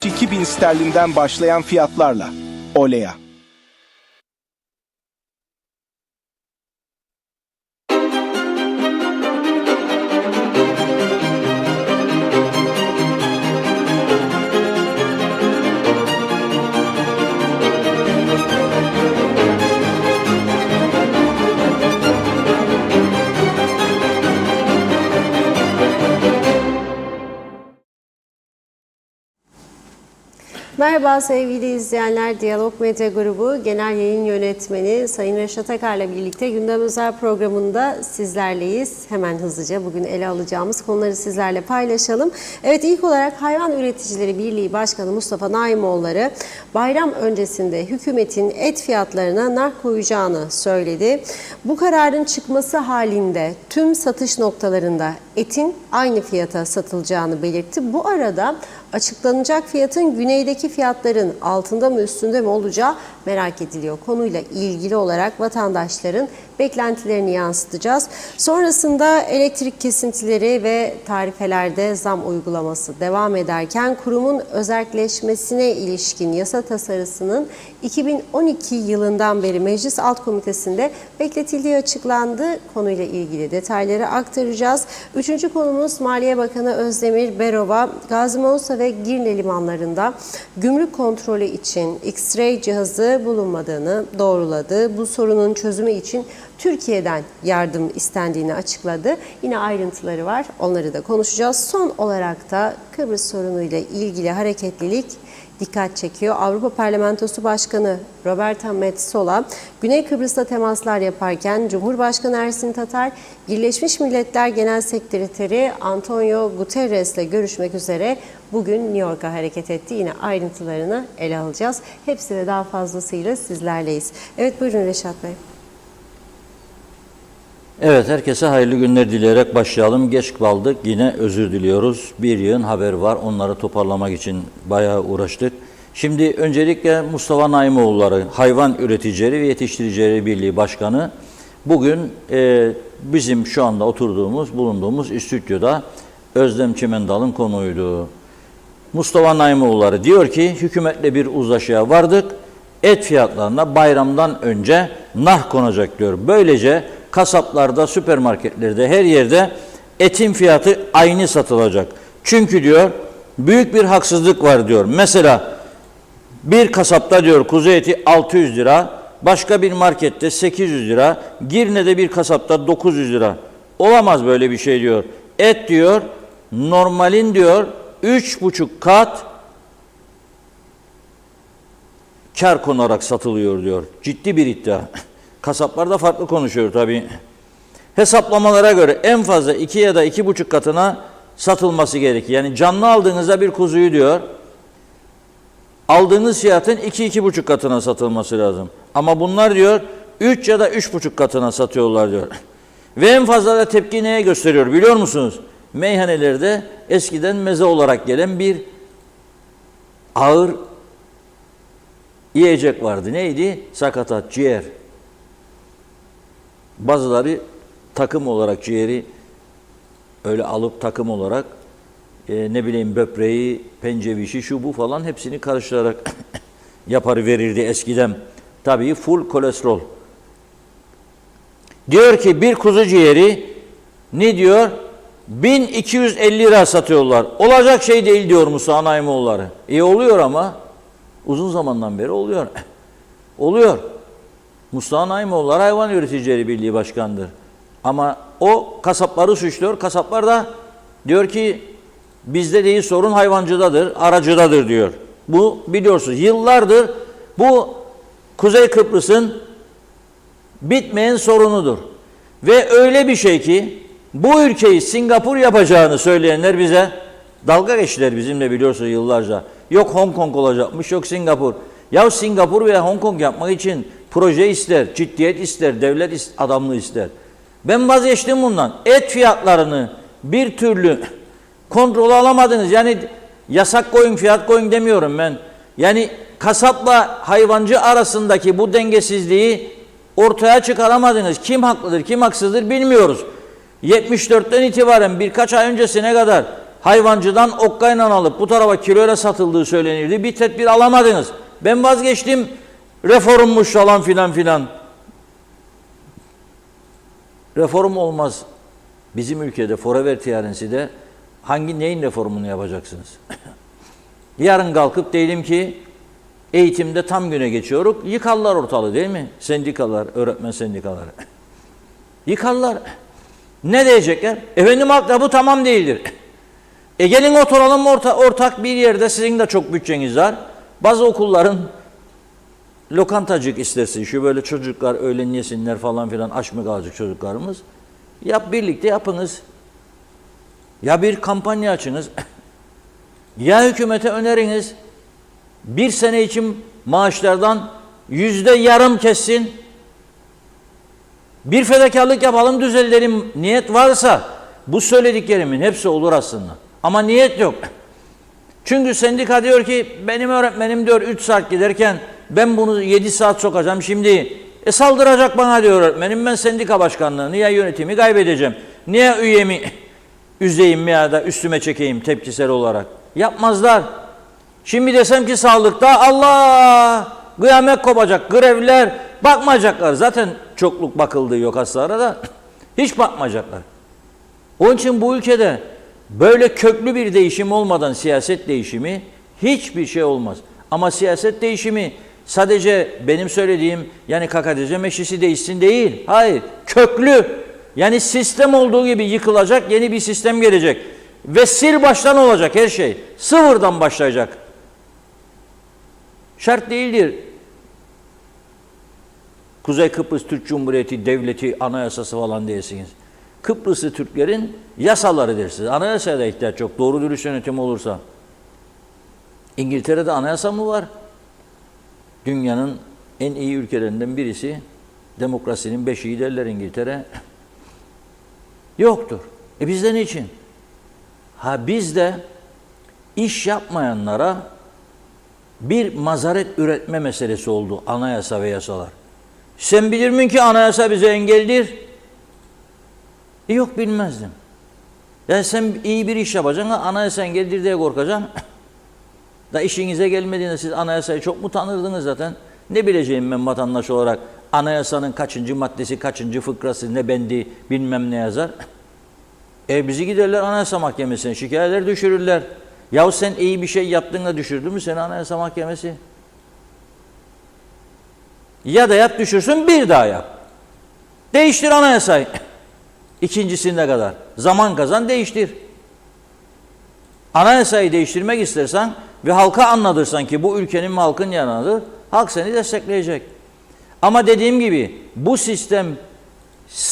2.000 sterlinden başlayan fiyatlarla. Olea. Merhaba sevgili izleyenler, Diyalog Medya Grubu Genel Yayın Yönetmeni Sayın Reşat Akar'la birlikte Gündem Özel programında sizlerleyiz. Hemen hızlıca bugün ele alacağımız konuları sizlerle paylaşalım. Evet, ilk olarak Hayvan Üreticileri Birliği Başkanı Mustafa Naimoğulları bayram öncesinde hükümetin et fiyatlarına nar koyacağını söyledi. Bu kararın çıkması halinde tüm satış noktalarında etin aynı fiyata satılacağını belirtti. Bu arada açıklanacak fiyatın güneydeki fiyatların altında mı üstünde mi olacağı merak ediliyor. Konuyla ilgili olarak vatandaşların beklentilerini yansıtacağız. Sonrasında elektrik kesintileri ve tarifelerde zam uygulaması devam ederken kurumun özelleşmesine ilişkin yasa tasarısının 2012 yılından beri Meclis Alt Komitesi'nde bekletildiği açıklandı. Konuyla ilgili detayları aktaracağız. Üçüncü konumuz Maliye Bakanı Özdemir Berova, Gazi Mausa ve Girne limanlarında gümrük kontrolü için X-ray cihazı bulunmadığını doğruladı. Bu sorunun çözümü için Türkiye'den yardım istendiğini açıkladı. Yine ayrıntıları var. Onları da konuşacağız. Son olarak da Kıbrıs sorunuyla ilgili hareketlilik dikkat çekiyor. Avrupa Parlamentosu Başkanı Roberta Metsola, Güney Kıbrıs'ta temaslar yaparken Cumhurbaşkanı Ersin Tatar, Birleşmiş Milletler Genel Sekreteri Antonio Guterres'le görüşmek üzere bugün New York'a hareket etti. Yine ayrıntılarını ele alacağız. Hepsi ve daha fazlasıyla sizlerleyiz. Evet, buyurun Reşat Bey. Evet, herkese hayırlı günler dileyerek başlayalım. Geç kaldık, yine özür diliyoruz. Bir yığın haber var, onları toparlamak için bayağı uğraştık. Şimdi öncelikle Mustafa Naimoğulları, Hayvan Üreticileri ve Yetiştiricileri Birliği Başkanı, bugün bizim şu anda bulunduğumuz stüdyoda Özlem Çimendal'ın konuğuydu. Mustafa Naimoğulları diyor ki, hükümetle bir uzlaşıya vardık, et fiyatlarına bayramdan önce nar konacak diyor. Böylece kasaplarda, süpermarketlerde, her yerde etin fiyatı aynı satılacak. Çünkü diyor, büyük bir haksızlık var diyor. Mesela bir kasapta diyor kuzu eti 600 lira, başka bir markette 800 lira, Girne'de bir kasapta 900 lira. Olamaz böyle bir şey diyor. Et diyor, normalin diyor 3,5 kat kar konarak satılıyor diyor. Ciddi bir iddia. Kasaplar da farklı konuşuyor tabii. Hesaplamalara göre en fazla 2 ya da 2,5 katına satılması gerekiyor. Yani canlı aldığınızda bir kuzuyu diyor, aldığınız fiyatın 2-2,5 katına satılması lazım. Ama bunlar diyor 3 ya da 3,5 katına satıyorlar diyor. Ve en fazla da tepki neye gösteriyor biliyor musunuz? Meyhanelerde eskiden meze olarak gelen bir ağır yiyecek vardı. Neydi? Sakatat, ciğer. Bazıları takım olarak ciğeri öyle alıp takım olarak böbreği, pencevişi, şu bu falan hepsini karıştırarak verirdi eskiden. Tabii full kolesterol. Diyor ki bir kuzu ciğeri ne diyor? 1250 lira satıyorlar. Olacak şey değil diyor Musa Naimoğulları. Oluyor ama uzun zamandan beri oluyor. Oluyor. Mustafa Naimoğulları Hayvan Üreticileri Birliği Başkanı'dır. Ama o kasapları suçluyor. Kasaplar da diyor ki bizde değil, sorun hayvancıdadır, aracıdadır diyor. Bu biliyorsunuz yıllardır bu Kuzey Kıbrıs'ın bitmeyen sorunudur. Ve öyle bir şey ki bu ülkeyi Singapur yapacağını söyleyenler bize dalga geçtiler bizimle, biliyorsunuz yıllarca. Yok Hong Kong olacakmış, yok Singapur. Ya Singapur veya Hong Kong yapmak için proje ister, ciddiyet ister, devlet adamlığı ister. Ben vazgeçtim bundan. Et fiyatlarını bir türlü kontrol alamadınız. Yani yasak koyun, fiyat koyun demiyorum ben. Yani kasapla hayvancı arasındaki bu dengesizliği ortaya çıkaramadınız. Kim haklıdır, kim haksızdır bilmiyoruz. 74'ten itibaren birkaç ay öncesine kadar hayvancıdan okkayla alıp bu tarafa kiloyla satıldığı söylenirdi. Bir tedbir alamadınız. Ben vazgeçtim. Reformmuş falan filan filan. Reform olmaz. Bizim ülkede forever tiyarensi de neyin reformunu yapacaksınız? Yarın kalkıp diyelim ki eğitimde tam güne geçiyoruz. Yıkarlar ortalığı değil mi? Sendikalar, öğretmen sendikaları. Yıkarlar. Ne diyecekler? Efendim halk bu tamam değildir. Gelin oturalım ortak bir yerde, sizin de çok bütçeniz var. Bazı okulların lokantacık istersin. Şu böyle çocuklar öğlen yesinler falan filan, aç mı kalacak çocuklarımız. Birlikte yapınız. Ya bir kampanya açınız. Ya hükümete öneriniz. Bir sene için maaşlardan %0,5 kessin. Bir fedakarlık yapalım, düzeltelim. Niyet varsa bu söylediklerimin hepsi olur aslında. Ama niyet yok. Çünkü sendika diyor ki benim öğretmenim diyor 3 saat giderken ben bunu 7 saat sokacağım. Şimdi saldıracak bana diyor öğretmenim. Ben sendika başkanlığını ya yönetimi kaybedeceğim. Niye üyemi üzeyim ya da üstüme çekeyim tepkisel olarak. Yapmazlar. Şimdi desem ki sağlıkta Allah kıyamet kopacak, grevler bakmayacaklar. Zaten çokluk bakıldığı yok hastalara da hiç bakmayacaklar. Onun için bu ülkede böyle köklü bir değişim olmadan siyaset değişimi hiçbir şey olmaz. Ama siyaset değişimi sadece benim söylediğim yani KKTC meclisi değişsin değil. Hayır, köklü. Yani sistem olduğu gibi yıkılacak, yeni bir sistem gelecek. Ve sil baştan olacak her şey. Sıfırdan başlayacak. Şart değildir. Kuzey Kıbrıs Türk Cumhuriyeti Devleti anayasası falan değilsiniz. Kıbrıslı Türklerin yasaları dersiniz. Anayasaya da ihtiyaç yok. Doğru dürüst yönetim olursa. İngiltere'de anayasa mı var? Dünyanın en iyi ülkelerinden birisi. Demokrasinin beşiği derler İngiltere. Yoktur. Bizde niçin? Bizde iş yapmayanlara bir mazaret üretme meselesi oldu anayasa ve yasalar. Sen bilir mi ki anayasa bize engeldir? Yok bilmezdim. Yani sen iyi bir iş yapacaksın, anayasa engeldir diye korkacaksın. Da işinize gelmediğinde siz anayasayı çok mu tanırdınız zaten? Ne bileceğim ben vatandaş olarak anayasanın kaçıncı maddesi, kaçıncı fıkrası, ne bendi bilmem ne yazar. Bizi giderler anayasa mahkemesine şikayetler düşürürler. Yahu sen iyi bir şey yaptın da düşürdü mü seni anayasa mahkemesi? Ya da yap düşürsün bir daha yap. Değiştir anayasayı. İkincisine kadar. Zaman kazan değiştir. Anayasayı değiştirmek istersen ve halka anlatırsan ki bu ülkenin halkın yanındadır, halk seni destekleyecek. Ama dediğim gibi bu sistem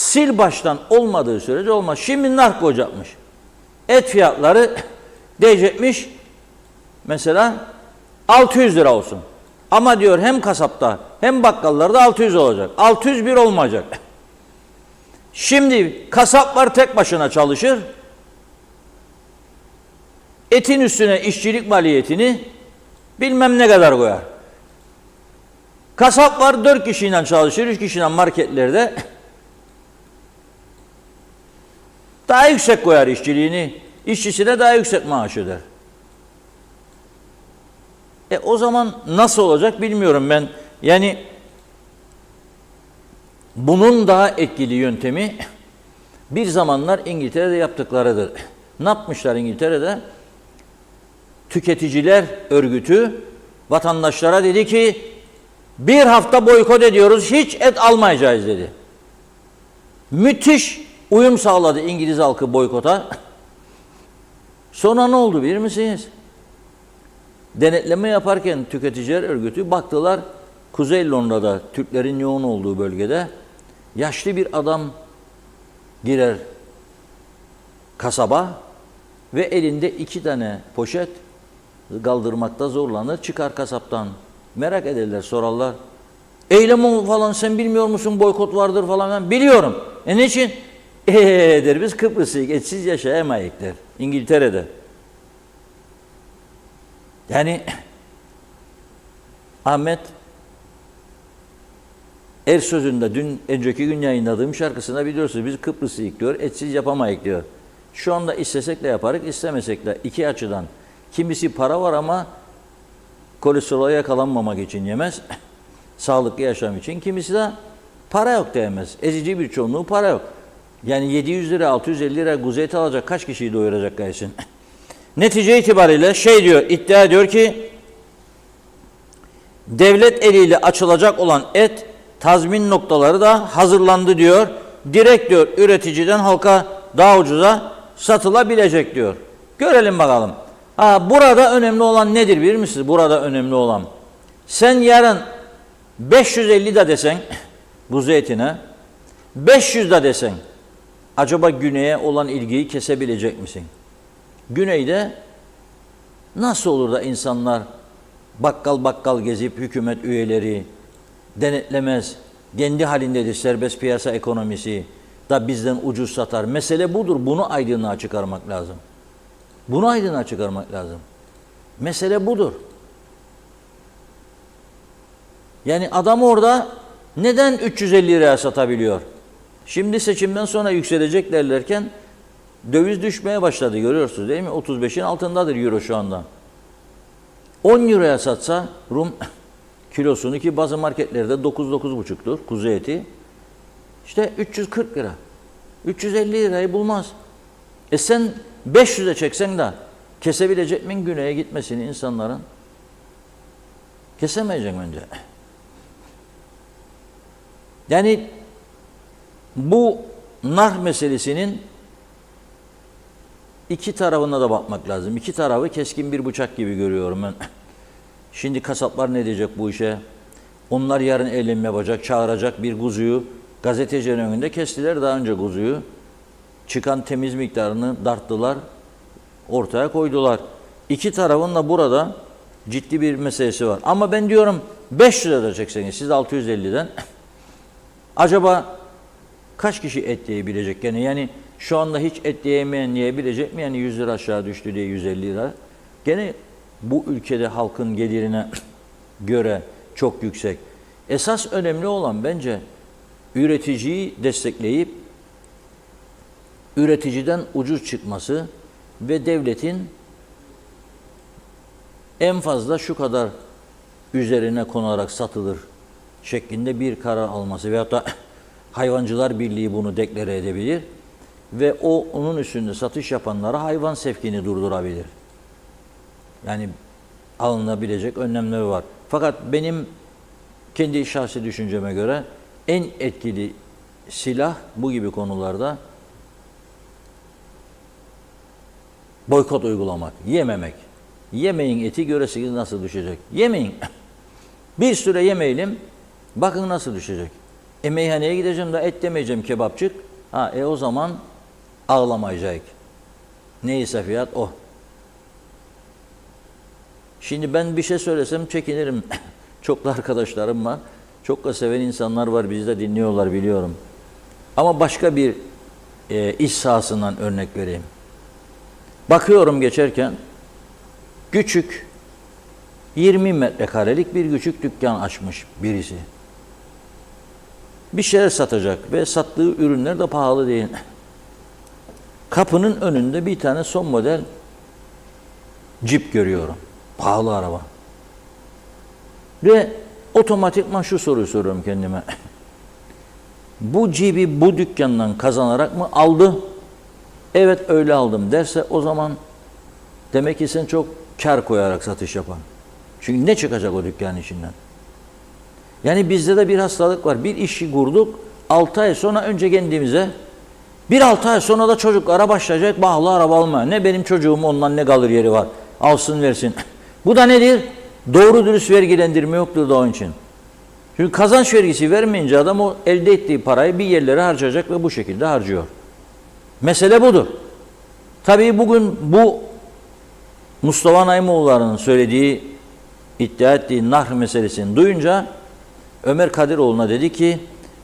sil baştan olmadığı sürece olmaz. Şimdi nark koyacakmış. Et fiyatları diyecekmiş mesela 600 lira olsun. Ama diyor hem kasapta hem bakkallarda 600 olacak. 601 olmayacak. Şimdi kasaplar tek başına çalışır. Etin üstüne işçilik maliyetini bilmem ne kadar koyar. Kasaplar 4 kişiyle çalışır, 3 kişiyle marketlerde daha yüksek koyar işçiliğini. İşçisine daha yüksek maaş öder. O zaman nasıl olacak bilmiyorum ben. Yani bunun daha etkili yöntemi bir zamanlar İngiltere'de yaptıklarıdır. Ne yapmışlar İngiltere'de? Tüketiciler örgütü vatandaşlara dedi ki bir hafta boykot ediyoruz, hiç et almayacağız dedi. Müthiş uyum sağladı İngiliz halkı boykota. Sonra ne oldu bilir misiniz? Denetleme yaparken tüketiciler örgütü baktılar Kuzey Londra'da Türklerin yoğun olduğu bölgede yaşlı bir adam girer kasaba ve elinde 2 tane poşet kaldırmakta zorlanır, çıkar kasaptan. Merak ederler, sorarlar. Eylem falan sen bilmiyor musun, boykot vardır falan. Biliyorum. Niçin? Der biz Kıbrıs'ı etsiz yaşayamayız der. İngiltere'de. Yani Ahmet Ersöz'ün de dün önceki gün yayınladığım şarkısında biliyorsunuz biz Kıbrıs'ı diyor, etsiz yapamayız diyor. Şu anda istesek de yaparız, istemesek de iki açıdan. Kimisi para var ama kolesterola yakalanmamak için yemez. Sağlıklı yaşam için. Kimisi de para yok diyemez. Ezici bir çoğunluğu para yok. Yani 700 lira, 650 lira kuzu eti alacak kaç kişiyi doyuracak gaysin? Netice itibariyle iddia ediyor ki devlet eliyle açılacak olan et tazmin noktaları da hazırlandı diyor. Direkt diyor üreticiden halka daha ucuza satılabilecek diyor. Görelim bakalım. Burada önemli olan nedir bilir misiniz? Burada önemli olan. Sen yarın 550 de desen kuzu etine 500 de desen acaba güneye olan ilgiyi kesebilecek misin? Güneyde nasıl olur da insanlar bakkal bakkal gezip hükümet üyeleri denetlemez, kendi halindedir serbest piyasa ekonomisi da bizden ucuz satar. Mesele budur. Bunu aydınlığa çıkarmak lazım. Bunu aydınlığa çıkarmak lazım. Mesele budur. Yani adam orada neden 350 liraya satabiliyor? Şimdi seçimden sonra yükselecek derlerken döviz düşmeye başladı, görüyorsunuz değil mi? 35'in altındadır euro şu anda. 10 euroya satsa Rum kilosunu, ki bazı marketlerde 9-9,5'tur kuzu eti. İşte 340 lira. 350 lirayı bulmaz. Sen 500'e çeksen de kesebilecek min güneye gitmesini insanların? Kesemeyeceksin önce. Yani bu nar meselesinin iki tarafına da bakmak lazım. İki tarafı keskin bir bıçak gibi görüyorum ben. Şimdi kasaplar ne diyecek bu işe? Onlar yarın eylem yapacak, çağıracak bir kuzuyu gazetecilerin önünde kestiler daha önce kuzuyu. Çıkan temiz miktarını darttılar, ortaya koydular. İki tarafın da burada ciddi bir meselesi var. Ama ben diyorum 500'e de çekseniz, siz 650'den acaba kaç kişi et yiyebilecek? Yani şu anda hiç et yiyemeyen yiyebilecek mi? Yani 100 lira aşağı düştü diye 150 lira. Gene bu ülkede halkın gelirine göre çok yüksek. Esas önemli olan bence üreticiyi destekleyip üreticiden ucuz çıkması ve devletin en fazla şu kadar üzerine konarak satılır şeklinde bir karar alması veyahut da Hayvancılar Birliği bunu deklare edebilir ve onun üstünde satış yapanlara hayvan sevkini durdurabilir. Yani alınabilecek önlemleri var. Fakat benim kendi şahsi düşünceme göre en etkili silah bu gibi konularda boykot uygulamak, yememek. Yemeyin eti, göresiniz nasıl düşecek. Yemeyin. Bir süre yemeyelim, bakın nasıl düşecek. Meyhaneye gideceğim de et demeyeceğim, kebapçık. O zaman ağlamayacak. Neyse fiyat o. Şimdi ben bir şey söylesem çekinirim. Çok da arkadaşlarım var. Çok da seven insanlar var. Bizi de dinliyorlar biliyorum. Ama başka bir iş sahasından örnek vereyim. Bakıyorum geçerken küçük 20 metrekarelik bir küçük dükkan açmış birisi. Bir şeyler satacak ve sattığı ürünler de pahalı değil. Kapının önünde bir tane son model Jeep görüyorum. Pahalı araba. Ve otomatikman şu soruyu soruyorum kendime. Bu Jeep'i bu dükkandan kazanarak mı aldı? Evet öyle aldım derse o zaman demek ki sen çok kar koyarak satış yapan. Çünkü ne çıkacak o dükkanın içinden? Yani bizde de bir hastalık var. Bir işi kurduk, 6 ay sonra önce kendimize, 6 ay sonra da çocuklara başlayacak pahalı araba almaya. Ne benim çocuğum ondan ne kalır yeri var. Alsın versin. Bu da nedir? Doğru dürüst vergilendirme yoktur da onun için. Çünkü kazanç vergisi vermeyince adam o elde ettiği parayı bir yerlere harcayacak ve bu şekilde harcıyor. Mesele budur. Tabii bugün bu Mustafa Naimoğulları'nın söylediği, iddia ettiği nar meselesini duyunca Ömer Kadiroğlu'na dedi ki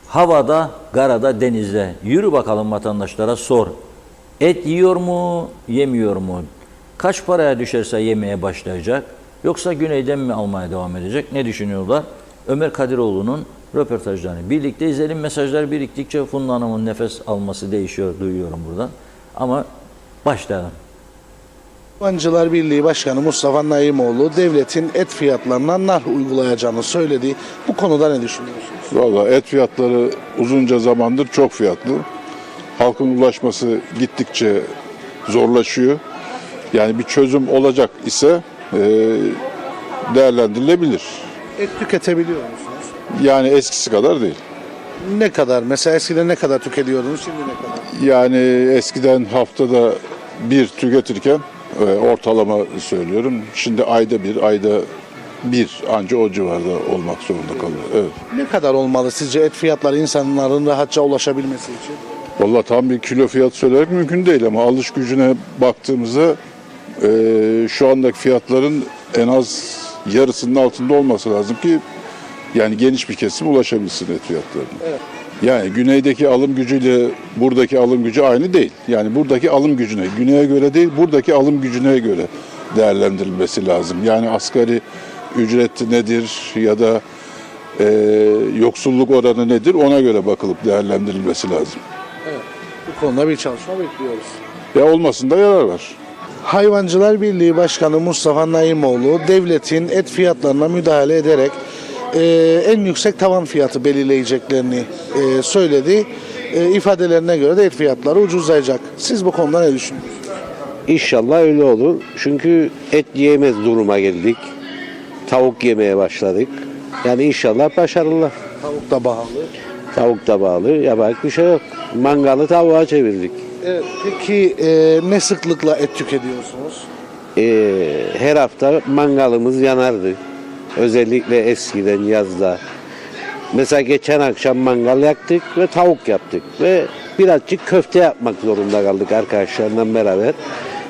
havada, karada, denizde yürü bakalım vatandaşlara sor. Et yiyor mu, yemiyor mu? Kaç paraya düşerse yemeye başlayacak? Yoksa güneyden mi almaya devam edecek? Ne düşünüyorlar? Ömer Kadiroğlu'nun röportajlarını birlikte izleyelim. Mesajlar biriktikçe Funda Hanım'ın nefes alması değişiyor, duyuyorum buradan. Ama Başlayalım. Hayvancılar Birliği Başkanı Mustafa Naimoğlu devletin et fiyatlarına nar uygulayacağını söyledi. Bu konuda ne düşünüyorsunuz? Valla et fiyatları uzunca zamandır çok fiyatlı. Halkın ulaşması gittikçe zorlaşıyor. Yani bir çözüm olacak ise değerlendirilebilir. Et tüketebiliyor musunuz? Yani eskisi kadar değil. Ne kadar? Mesela eskiden ne kadar tüketiyordunuz, şimdi ne kadar? Yani eskiden haftada bir tüketirken ortalama söylüyorum. Şimdi ayda bir anca o civarda olmak zorunda kalıyor. Evet. Ne kadar olmalı sizce et fiyatları insanların rahatça ulaşabilmesi için? Vallahi tam bir kilo fiyat söylemek mümkün değil ama alış gücüne baktığımızda şu andaki fiyatların en az yarısının altında olması lazım ki yani geniş bir kesim ulaşabilsin et fiyatlarına. Evet. Yani güneydeki alım gücüyle buradaki alım gücü aynı değil. Yani buradaki alım gücüne, güneye göre değil, buradaki alım gücüne göre değerlendirilmesi lazım. Yani asgari ücret nedir ya da yoksulluk oranı nedir ona göre bakılıp değerlendirilmesi lazım. Bu konuda bir çalışma bekliyoruz. Ya olmasında yarar var. Hayvancılar Birliği Başkanı Mustafa Naimoğlu devletin et fiyatlarına müdahale ederek en yüksek tavan fiyatı belirleyeceklerini söyledi. İfadelerine göre de et fiyatları ucuzlayacak. Siz bu konuda ne düşünüyorsunuz? İnşallah öyle olur. Çünkü et yiyemez duruma geldik. Tavuk yemeye başladık. Yani inşallah başarılı. Tavuk da pahalı. Tavuk da bağlı. Yapacak bir şey yok. Mangalı tavuğa çevirdik. Evet, peki ne sıklıkla et tüketiyorsunuz? Her hafta mangalımız yanardı. Özellikle eskiden yazda. Mesela geçen akşam mangal yaktık ve tavuk yaptık. Ve birazcık köfte yapmak zorunda kaldık arkadaşlarla beraber.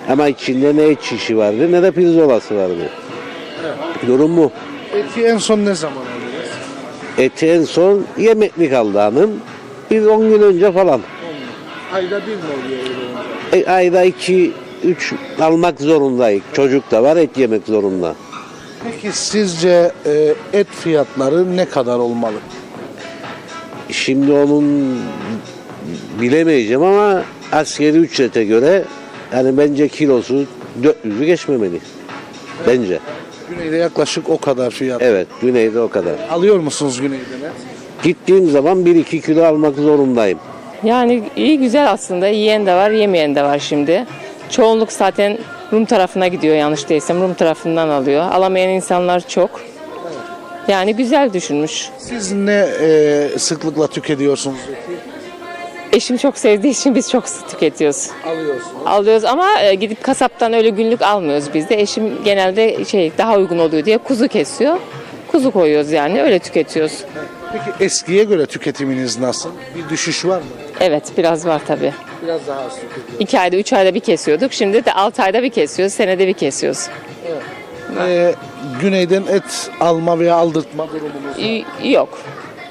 Ama içinde ne et şişi vardı ne de pirzolası vardı. Durum bu. Eti en son ne zaman alıyoruz? Eti en son yemeklik aldı hanım. Biz 10 gün önce falan. Ayda bir mi oluyor öyle olunca? Ayda 2-3 almak zorundayız. Çocuk da var, et yemek zorunda. Peki sizce et fiyatları ne kadar olmalı? Şimdi onun bilemeyeceğim ama askeri ücrete göre yani bence kilosu 400'ü geçmemeli. Bence. Güneyde yaklaşık o kadar fiyat. Evet, güneyde o kadar. Alıyor musunuz güneyden et? Gittiğim zaman 1-2 kilo almak zorundayım. Yani iyi güzel aslında. Yiyen de var, yemeyen de var şimdi. Çoğunluk zaten Rum tarafına gidiyor yanlış değilsem. Rum tarafından alıyor. Alamayan insanlar çok. Yani güzel düşünmüş. Siz ne sıklıkla tüketiyorsunuz eti? Eşim çok sevdiği için biz çok sık tüketiyoruz. Alıyorsunuz. Alıyoruz ama gidip kasaptan öyle günlük almıyoruz biz de. Eşim genelde daha uygun oluyor diye kuzu kesiyor. Kuzu koyuyoruz yani öyle tüketiyoruz. Peki eskiye göre tüketiminiz nasıl? Bir düşüş var mı? Evet biraz var tabii. Biraz daha az tüketiyorsunuz. 2 ayda 3 ayda bir kesiyorduk. Şimdi de 6 ayda bir kesiyoruz. Senede bir kesiyoruz. Güneyden et alma veya aldırtma durumunuz var. Yok.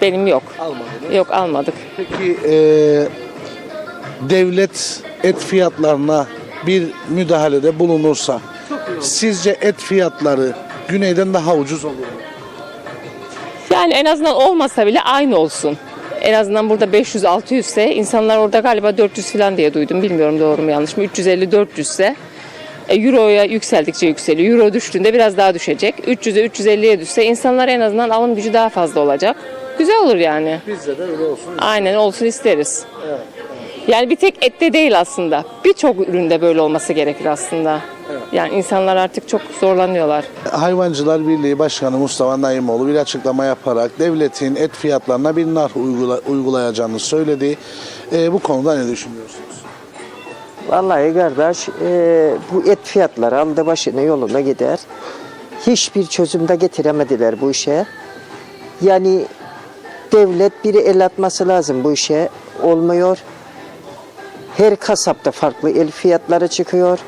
Benim yok. Almadınız. Yok almadık. Peki devlet et fiyatlarına bir müdahalede bulunursa sizce et fiyatları güneyden daha ucuz olur mu? Yani en azından olmasa bile aynı olsun. En azından burada 500-600 ise insanlar orada galiba 400 falan diye duydum. Bilmiyorum doğru mu yanlış mı. 350-400 ise Euro'ya yükseldikçe yükseliyor. Euro düştüğünde biraz daha düşecek. 300'e 350'ye düşse insanlar en azından alım gücü daha fazla olacak. Güzel olur yani. Bizde de öyle olsun. Aynen olsun isteriz. Yani bir tek ette değil aslında. Birçok üründe böyle olması gerekir aslında. Yani insanlar artık çok zorlanıyorlar. Hayvancılar Birliği Başkanı Mustafa Naimoğlu bir açıklama yaparak devletin et fiyatlarına bir nar uygulayacağını söyledi. Bu konuda ne düşünüyorsunuz? Vallahi kardeş bu et fiyatları aldı başına yoluna gider. Hiçbir çözüm de getiremediler bu işe. Yani devlet biri el atması lazım bu işe. Olmuyor. Her kasapta farklı el fiyatları çıkıyor.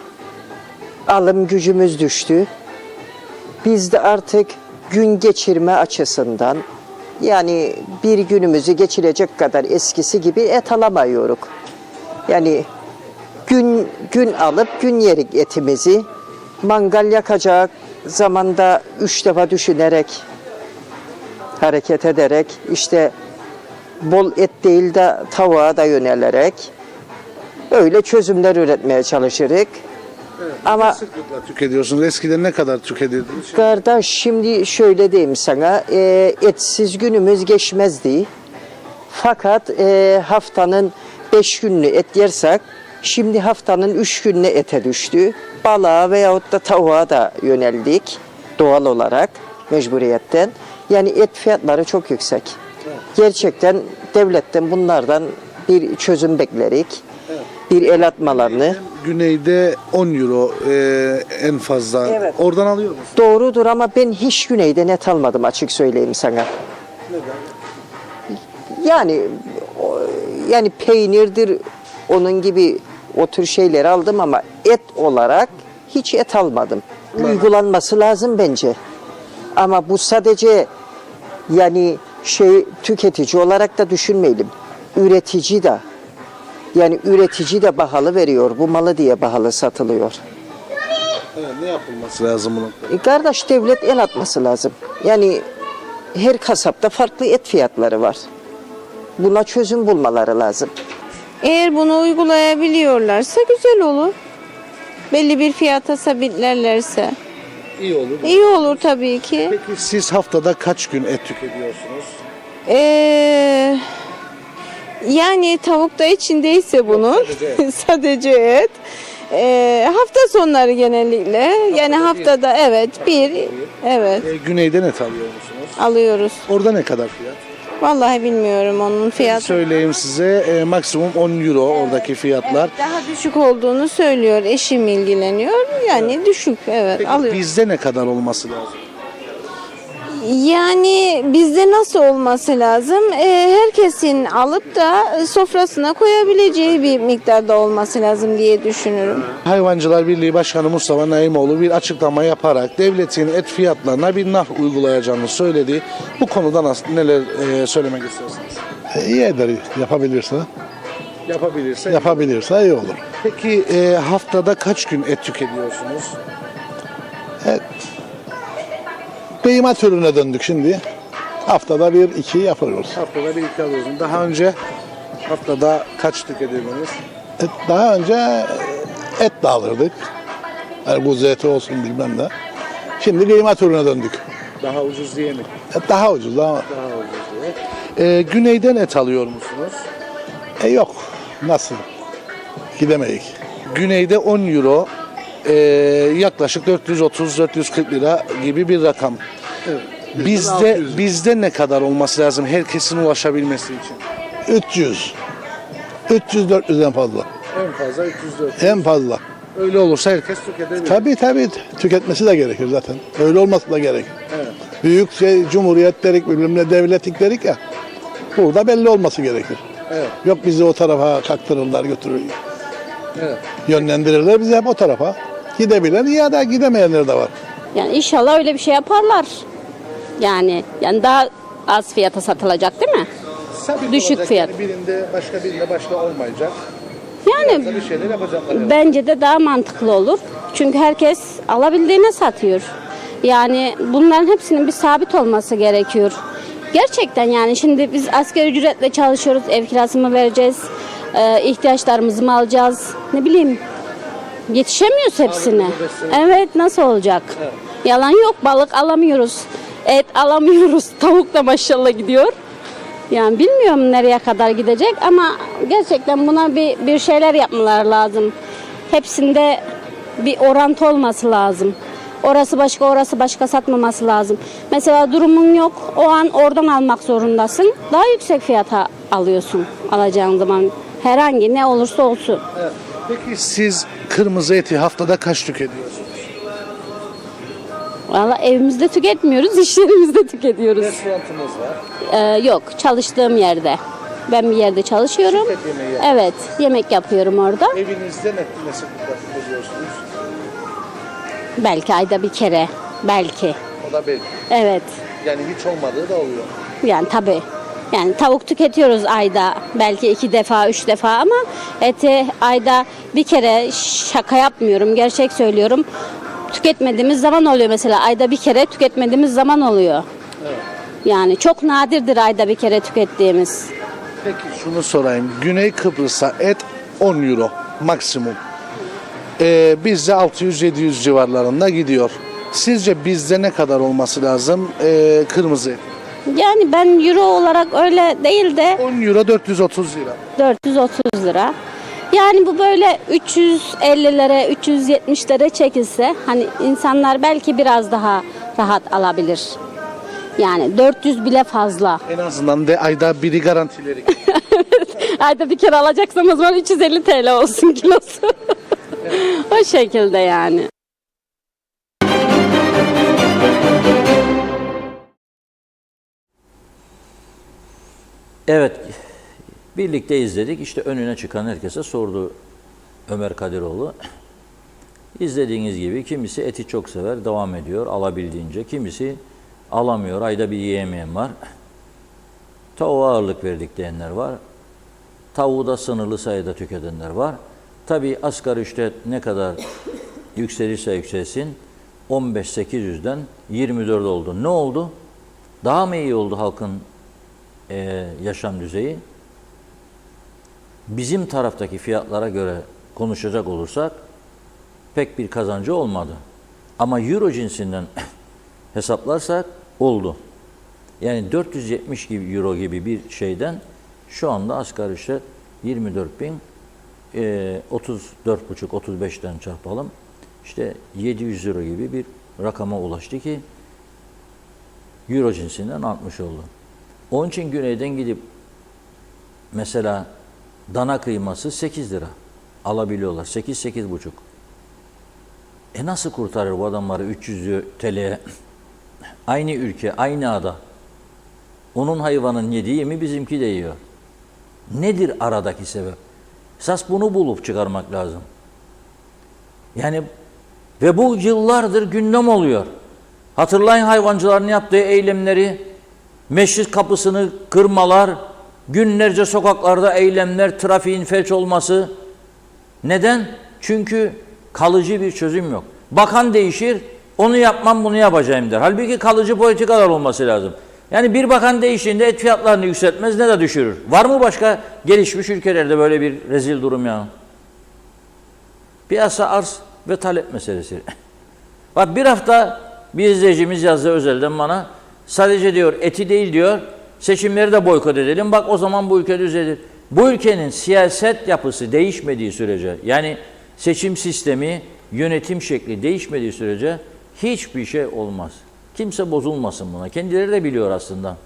Alım gücümüz düştü. Biz de artık gün geçirme açısından yani bir günümüzü geçirecek kadar eskisi gibi et alamıyoruz. Yani gün alıp gün yerik etimizi. Mangal yakacak zamanda 3 defa düşünerek, hareket ederek, işte bol et değil de tavuğa da yönelerek öyle çözümler üretmeye çalışırız. Ama Sıklıkla tüketiyorsunuz. Eskiden ne kadar tüketiyordunuz? kardeş şimdi şöyle diyeyim sana, etsiz günümüz geçmezdi. Fakat haftanın 5 gününü et yersek, şimdi haftanın 3 gününe ete düştü. Balığa veyahut da tavuğa da yöneldik doğal olarak mecburiyetten. Yani et fiyatları çok yüksek. Gerçekten devletten bunlardan bir çözüm beklerik. Bir el atmalarını. Güneyde 10 euro en fazla. Evet. Oradan alıyor musunuz? Doğrudur ama ben hiç güneyden et almadım açık söyleyeyim sana. Yani yani peynirdir onun gibi o tür şeyleri aldım ama et olarak hiç et almadım. Uygulanması lazım bence. Ama bu sadece yani tüketici olarak da düşünmeyelim. Üretici de yani üretici de pahalı veriyor. Bu malı diye pahalı satılıyor. Evet, ne yapılması lazım bunun? Kardeş devlet el atması lazım. Yani her kasapta farklı et fiyatları var. Buna çözüm bulmaları lazım. Eğer bunu uygulayabiliyorlarsa güzel olur. Belli bir fiyata sabitlerlerse. İyi olur. İyi olur tabii ki. Peki siz haftada kaç gün et tüketiyorsunuz? Yani tavuk da içindeyse bunun sadece et. Hafta sonları genellikle yani haftada evet Güneyden et alıyor musunuz? alıyoruz. Orada ne kadar fiyat? Vallahi bilmiyorum onun fiyatı. Söyleyeyim size maksimum 10 euro oradaki fiyatlar. Daha düşük olduğunu söylüyor. Eşim ilgileniyor. Yani düşük Peki alıyor. bizde ne kadar olması lazım? Yani bizde nasıl olması lazım? Herkesin alıp da sofrasına koyabileceği bir miktarda olması lazım diye düşünürüm. Hayvancılar Birliği Başkanı Mustafa Naimoğlu bir açıklama yaparak devletin et fiyatlarına bir narh uygulayacağını söyledi. Bu konuda neler söylemek istersiniz? İyi eder yapabilirse. Yapabilirse iyi olur. Peki haftada kaç gün et tüketiyorsunuz? Kıyma türüne döndük şimdi. Haftada 1-2 yapıyoruz. Haftada bir iki alıyorsunuz. Daha önce haftada kaç tüketiyordunuz? Daha önce et de alırdık. Yani kuzu eti olsun bilmem ne. Şimdi kıyma türüne döndük. Daha ucuz diye mi? Daha ucuz daha. Daha ucuz diye. Güneyden et alıyor musunuz? Yok. Nasıl? Gidemeyiz. Güneyde 10 euro yaklaşık 430-440 lira gibi bir rakam. Bizde ne kadar olması lazım herkesin ulaşabilmesi için? 300. 300-400'den fazla. En fazla 300-400. En fazla. Öyle olursa herkes tüketebilir. Tabii tüketmesi de gerekir zaten. Öyle olması da gerekir. Evet. Büyük cumhuriyet derik, bilmem ne devletlik derik ya. Burada belli olması gerekir. Evet. Yok bizi o tarafa kaktırırlar götürür. Evet. Yönlendirirler bizi hep o tarafa. Gidebilen ya da gidemeyenler de var. Yani inşallah öyle bir şey yaparlar. Yani daha az fiyata satılacak değil mi? Sabit Düşük olacak, fiyat. Yani birinde başka olmayacak. Yani Bir şeyler yapacaklar. bence de daha mantıklı olur. Çünkü herkes alabildiğine satıyor. Yani bunların hepsinin bir sabit olması gerekiyor. Gerçekten yani şimdi biz asgari ücretle çalışıyoruz. Ev kirasını vereceğiz. İhtiyaçlarımızı mı alacağız? Ne bileyim. Yetişemiyoruz hepsine. Evet nasıl olacak? Evet. Yalan yok. Balık alamıyoruz. Et alamıyoruz. Tavuk da maşallah gidiyor. Yani bilmiyorum nereye kadar gidecek ama gerçekten buna bir şeyler yapmaları lazım. Hepsinde bir orantı olması lazım. Orası başka satmaması lazım. Mesela durumun yok. O an oradan almak zorundasın. Daha yüksek fiyata alıyorsun alacağın zaman. Herhangi ne olursa olsun. Evet. Peki siz kırmızı eti haftada kaç tüketiyorsunuz? Valla evimizde tüketmiyoruz, iş yerimizde tüketiyoruz. Restoranınız var. Yok, çalıştığım yerde. Ben bir yerde çalışıyorum. Şirket yemeği yani. Evet, yemek yapıyorum orada. Evinizde ne sıklıkla tüketiyorsunuz? Belki ayda bir kere, belki. O da belli. Evet, Yani hiç olmadığı da oluyor. yani tabii. Yani tavuk tüketiyoruz ayda belki 2 defa, 3 defa ama eti ayda bir kere şaka yapmıyorum, gerçek söylüyorum. Tüketmediğimiz zaman oluyor mesela ayda bir kere tüketmediğimiz zaman oluyor. Evet. Yani çok nadirdir ayda bir kere tükettiğimiz. Peki şunu sorayım. Güney Kıbrıs'a et 10 euro. maksimum. Bizde 600-700 civarlarında gidiyor. Sizce bizde ne kadar olması lazım kırmızı et? Yani ben euro olarak öyle değil de 10 euro 430 lira. 430 lira. Yani bu böyle 350'lere, 370'lere çekilse hani insanlar belki biraz daha rahat alabilir. Yani 400 bile fazla. En azından de ayda biri garantileri. Ayda bir kere alacaksam o zaman 350 TL olsun kilosu. O şekilde yani. Evet, birlikte izledik. İşte önüne çıkan herkese sordu Ömer Kadiroğlu. İzlediğiniz gibi kimisi eti çok sever, devam ediyor alabildiğince. Kimisi alamıyor, ayda bir yiyemeyen var. Tavuğa ağırlık verdik diyenler var. Tavuğu da sınırlı sayıda tüketenler var. Tabii asgari ücret ne kadar yükselirse yükselsin 15.800'den 24 oldu. Ne oldu? Daha mı iyi oldu halkın yaşam düzeyi? Bizim taraftaki fiyatlara göre konuşacak olursak pek bir kazancı olmadı. Ama euro cinsinden hesaplarsak oldu. Yani 470 euro gibi bir şeyden şu anda asgari ücret 24.000, 34,5-35'ten çarpalım. İşte 700 euro gibi bir rakama ulaştı ki euro cinsinden artmış oldu. Onun için güneyden gidip mesela dana kıyması 8 lira alabiliyorlar. 8-8,5. Nasıl kurtarır bu adamları 300 TL'ye? Aynı ülke, aynı ada. Onun hayvanın yediği mi bizimki de yiyor. Nedir aradaki sebep? Esas bunu bulup çıkarmak lazım. Yani ve bu yıllardır gündem oluyor. Hatırlayın hayvancıların yaptığı eylemleri, meclis kapısını kırmalar, günlerce sokaklarda eylemler, trafiğin felç olması. Neden? Çünkü kalıcı bir çözüm yok. Bakan değişir, onu yapmam bunu yapacağım der. Halbuki kalıcı politikalar olması lazım. Yani bir bakan değiştiğinde et fiyatlarını yükseltmez ne de düşürür. Var mı başka gelişmiş ülkelerde böyle bir rezil durum ya? Piyasa arz ve talep meselesi. Bak bir hafta bir izleyicimiz yazdı özelden bana. Sadece diyor eti değil diyor, seçimleri de boykot edelim. Bak o zaman bu ülke düzelir. Bu ülkenin siyaset yapısı değişmediği sürece, yani seçim sistemi, yönetim şekli değişmediği sürece hiçbir şey olmaz. Kimse bozulmasın buna. Kendileri de biliyor aslında.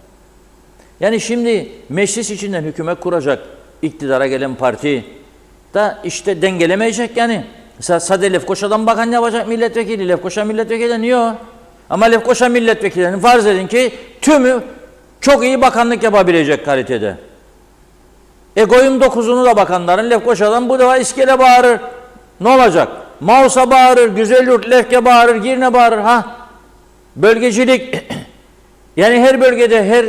Yani şimdi meclis içinden hükümet kuracak iktidara gelen parti da işte dengelemeyecek yani. Mesela Sade Lefkoşa'dan bakan yapacak milletvekili. Lefkoşa milletvekili de niye o? Ama Lefkoşa milletvekillerinin farz edin ki tümü çok iyi bakanlık yapabilecek kalitede. Koyun 9'unu da bakanların Lefkoşa'dan bu defa İskele bağırır. Ne olacak? Mausa bağırır, Güzelyurt, Lefke bağırır, Girne bağırır. Ha? Bölgecilik. Yani her bölgede her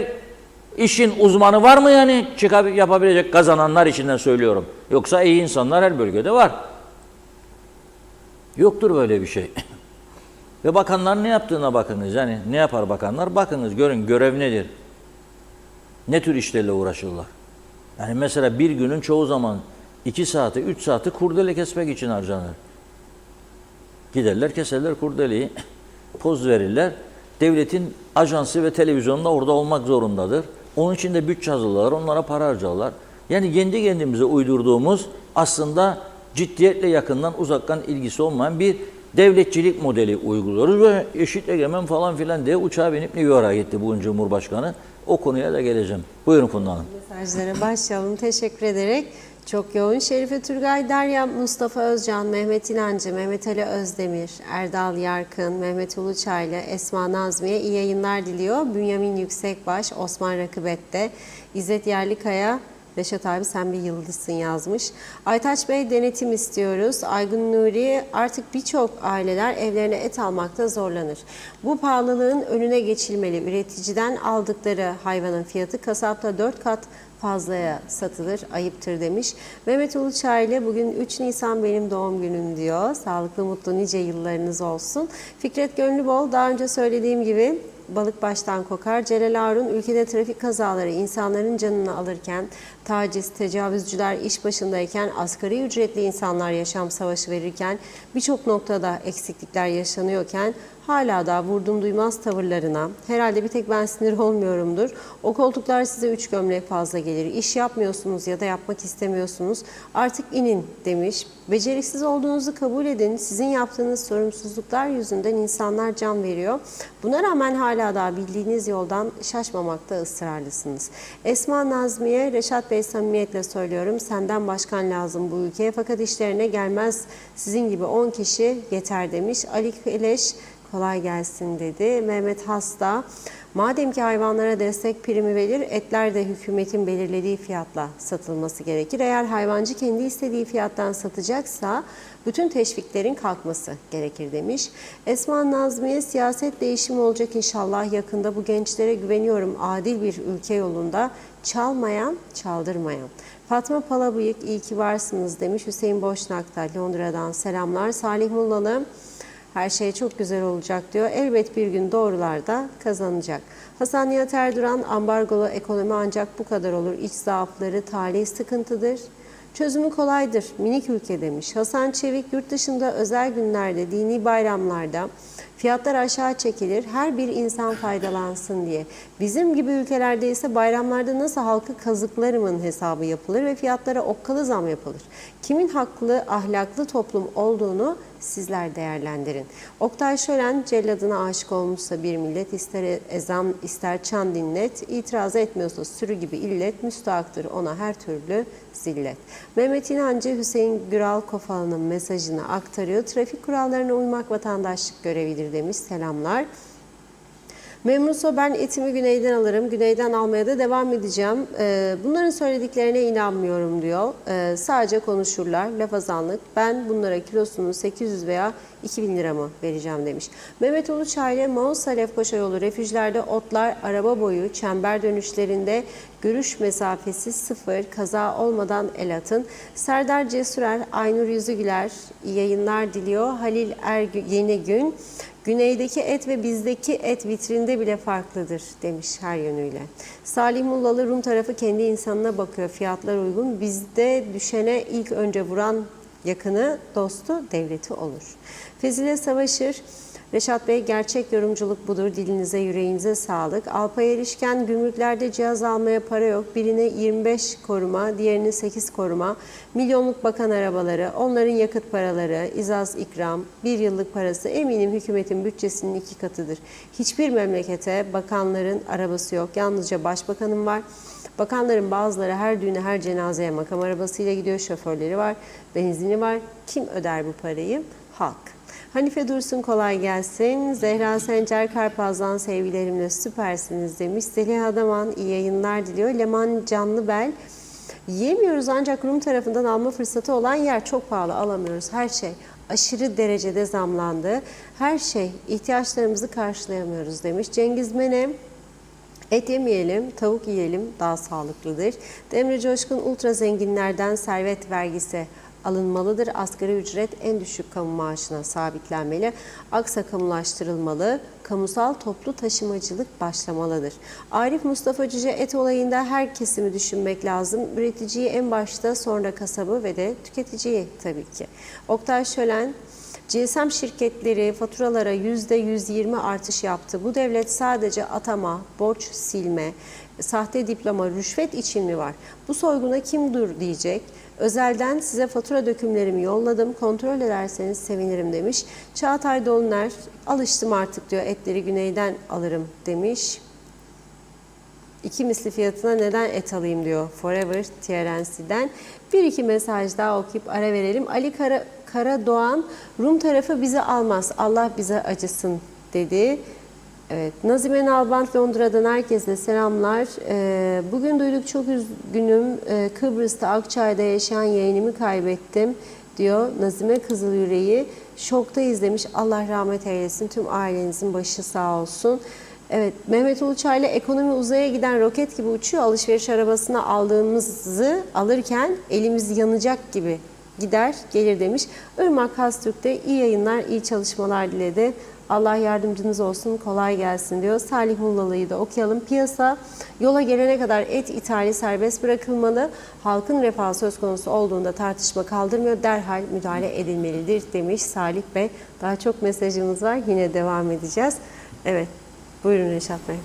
işin uzmanı var mı yani? Çıkıp yapabilecek kazananlar içinden söylüyorum. Yoksa iyi insanlar her bölgede var. Yoktur böyle bir şey. Ve bakanlar ne yaptığına bakınız. Yani ne yapar bakanlar? Bakınız, görün görev nedir? Ne tür işlerle uğraşırlar? Yani mesela bir günün çoğu zaman 2 saati, 3 saati kurdele kesmek için harcanır. Giderler, keserler kurdeleyi, poz verirler. Devletin ajansı ve televizyonda orada olmak zorundadır. Onun için de bütçe hazırlarlar, onlara para harcarlar. Yani kendi kendimize uydurduğumuz aslında ciddiyetle yakından uzaktan ilgisi olmayan bir devletçilik modeli uyguluyoruz ve eşit egemen falan filan diye uçağa binip New York'a gitti bugün Cumhurbaşkanı. O konuya da geleceğim. Buyurun Funda Hanım. Mesajlara başlayalım. Teşekkür ederek. Çok yoğun. Şerife Turgay, Derya, Mustafa Özcan, Mehmet İnancı, Mehmet Ali Özdemir, Erdal Yarkın, Mehmet Uluçaylı, Esma Nazmiye iyi yayınlar diliyor. Bünyamin Yüksekbaş, Osman Rakıbet'te, İzzet Yerlikaya, Reşat abi sen bir yıldızsın yazmış. Aytaç Bey denetim istiyoruz. Aygün Nuri artık birçok aileler evlerine et almakta zorlanır. Bu pahalılığın önüne geçilmeli. Üreticiden aldıkları hayvanın fiyatı kasapta 4 kat fazlaya satılır, ayıptır demiş. Mehmet Uluçaylı bugün 3 Nisan benim doğum günüm diyor. Sağlıklı, mutlu, nice yıllarınız olsun. Fikret Gönlübol daha önce söylediğim gibi balık baştan kokar. Celal Harun, ülkede trafik kazaları insanların canını alırken, taciz, tecavüzcüler iş başındayken, asgari ücretli insanlar yaşam savaşı verirken, birçok noktada eksiklikler yaşanıyorken, hala da vurdum duymaz tavırlarına, herhalde bir tek ben sinir olmuyorumdur, o koltuklar size 3 gömlek fazla gelir, iş yapmıyorsunuz ya da yapmak istemiyorsunuz, artık inin demiş. Beceriksiz olduğunuzu kabul edin, sizin yaptığınız sorumsuzluklar yüzünden insanlar can veriyor. Buna rağmen hala da bildiğiniz yoldan şaşmamakta ısrarlısınız. Esma Nazmiye, Reşat Bey samimiyetle söylüyorum, senden başkan lazım bu ülkeye fakat işlerine gelmez, sizin gibi 10 kişi yeter demiş. Ali Keleş, kolay gelsin dedi. Mehmet Hasta, madem ki hayvanlara destek primi verir, etler de hükümetin belirlediği fiyatla satılması gerekir. Eğer hayvancı kendi istediği fiyattan satacaksa bütün teşviklerin kalkması gerekir demiş. Esma Nazmiye, siyaset değişimi olacak inşallah yakında, bu gençlere güveniyorum, adil bir ülke yolunda, çalmayan, çaldırmayan. Fatma Palabıyık, iyi ki varsınız demiş. Hüseyin Boşnak'ta Londra'dan selamlar. Salih Mullalı, her şey çok güzel olacak diyor. Elbet bir gün doğrular da kazanacak. Hasan Nihat Erduran, ambargolu ekonomi ancak bu kadar olur. İç zaafları, talih sıkıntıdır. Çözümü kolaydır, minik ülke demiş. Hasan Çevik, yurt dışında özel günlerde, dini bayramlarda fiyatlar aşağı çekilir, her bir insan faydalansın diye. Bizim gibi ülkelerde ise bayramlarda nasıl halkı kazıklarımın hesabı yapılır ve fiyatlara okkalı zam yapılır. Kimin haklı, ahlaklı toplum olduğunu sizler değerlendirin. Oktay Şölen, celladına aşık olmuşsa bir millet, ister ezan ister çan dinlet, itiraz etmiyorsa sürü gibi illet, müstahaktır ona her türlü zillet. Mehmet İnancı, Hüseyin Güral Kofalı'nın mesajını aktarıyor. Trafik kurallarına uymak vatandaşlık görevidir demiş. Selamlar. Memnunsa ben etimi güneyden alırım, güneyden almaya da devam edeceğim. Bunların söylediklerine inanmıyorum diyor. Sadece konuşurlar, laf azanlık. Ben bunlara kilosunu 800 veya 2000 lira mı vereceğim demiş. Mehmet Uluçaylı, Mausa Lefkoşa yolu refüjlerde otlar araba boyu, çember dönüşlerinde görüş mesafesi 0, kaza olmadan el atın. Serdar Cesurer, Aynur Yüzügüler iyi yayınlar diliyor. Halil Yenigün, güneydeki et ve bizdeki et vitrinde bile farklıdır demiş her yönüyle. Salih Mullalı, Rum tarafı kendi insanına bakıyor, fiyatlar uygun. Bizde düşene ilk önce vuran yakını, dostu, devleti olur. Fezile Savaşır, Reşat Bey, gerçek yorumculuk budur, dilinize yüreğinize sağlık. Alpay Erişken, gümrüklerde cihaz almaya para yok, birine 25 koruma, diğerine 8 koruma, milyonluk bakan arabaları, onların yakıt paraları, izaz ikram, bir yıllık parası eminim hükümetin bütçesinin 2 katıdır. Hiçbir memlekete bakanların arabası yok, yalnızca başbakanın var. Bakanların bazıları her düğüne, her cenazeye makam arabasıyla gidiyor, şoförleri var, benzini var. Kim öder bu parayı? Halk. Hanife Dursun, kolay gelsin. Zehra Sencer Karpaz'dan sevgilerimle süpersiniz demiş. Zeliha Adaman, iyi yayınlar diliyor. Leman Canlıbel, yiyemiyoruz ancak Rum tarafından alma fırsatı olan yer çok pahalı, alamıyoruz. Her şey aşırı derecede zamlandı. Her şey, ihtiyaçlarımızı karşılayamıyoruz demiş. Cengiz Menem, et yemeyelim, tavuk yiyelim, daha sağlıklıdır. Demre Coşkun, ultra zenginlerden servet vergisi alınmalıdır. Asgari ücret en düşük kamu maaşına sabitlenmeli. Aksa kamulaştırılmalı. Kamusal toplu taşımacılık başlamalıdır. Arif Mustafa Cüce, et olayında her kesimi düşünmek lazım. Üreticiyi en başta, sonra kasabı ve de tüketiciyi tabii ki. Oktay Şölen, GSM şirketleri faturalara %120 artış yaptı. Bu devlet sadece atama, borç silme, sahte diploma, rüşvet için mi var? Bu soyguna kim dur diyecek? Özelden size fatura dökümlerimi yolladım, kontrol ederseniz sevinirim demiş. Çağatay Dolunay, alıştım artık diyor, etleri güneyden alırım demiş. 2 misli fiyatına neden et alayım diyor Forever TRNC'den. Bir iki mesaj daha okuyup ara verelim. Ali Karadoğan, Rum tarafı bizi almaz, Allah bize acısın dedi. Evet, Nazime Nalbant, Londra'dan herkese selamlar. Bugün duyduk, çok üzgünüm. Kıbrıs'ta Akçay'da yaşayan yeğenimi kaybettim diyor Nazime Kızılyüreği. Şoktayız demiş. Allah rahmet eylesin. Tüm ailenizin başı sağ olsun. Evet, Mehmet Uluçay'la ekonomi uzaya giden roket gibi uçuyor. Alışveriş arabasına aldığımızı alırken elimiz yanacak gibi gider gelir demiş. Irmak Hastürk de iyi yayınlar, iyi çalışmalar diledi. Allah yardımcınız olsun, kolay gelsin diyor. Salih Mullalı'yı da okuyalım. Piyasa yola gelene kadar et ithali serbest bırakılmalı. Halkın refahı söz konusu olduğunda tartışma kaldırmıyor. Derhal müdahale edilmelidir demiş Salih Bey. Daha çok mesajımız var. Yine devam edeceğiz. Evet. Buyurun Reşat Bey.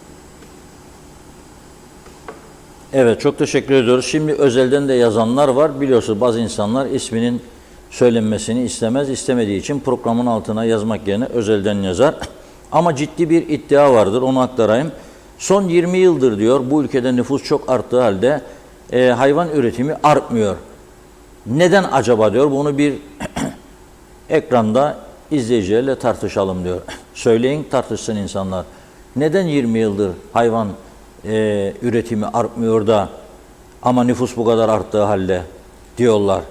Evet, çok teşekkür ediyoruz. Şimdi özelden de yazanlar var. Biliyorsunuz bazı insanlar isminin söylenmesini istemez. İstemediği için programın altına yazmak yerine özelden yazar. Ama ciddi bir iddia vardır, onu aktarayım. Son 20 yıldır diyor, bu ülkede nüfus çok arttığı halde hayvan üretimi artmıyor. Neden acaba diyor, bunu bir ekranda izleyicilerle tartışalım diyor. Söyleyin, tartışsın insanlar. Neden 20 yıldır hayvan üretimi artmıyor da ama nüfus bu kadar arttığı halde diyorlar.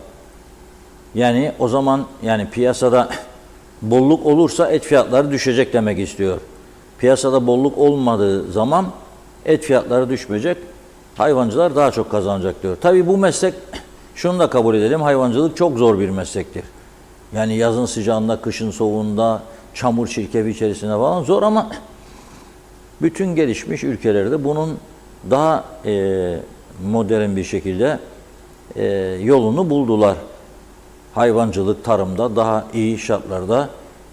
Yani o zaman yani piyasada bolluk olursa et fiyatları düşecek demek istiyor. Piyasada bolluk olmadığı zaman et fiyatları düşmeyecek. Hayvancılar daha çok kazanacak diyor. Tabii bu meslek, şunu da kabul edelim, hayvancılık çok zor bir meslektir. Yani yazın sıcağında, kışın soğuğunda, çamur çirkefi içerisinde falan zor ama bütün gelişmiş ülkelerde bunun daha modern bir şekilde yolunu buldular. Hayvancılık, tarımda daha iyi şartlarda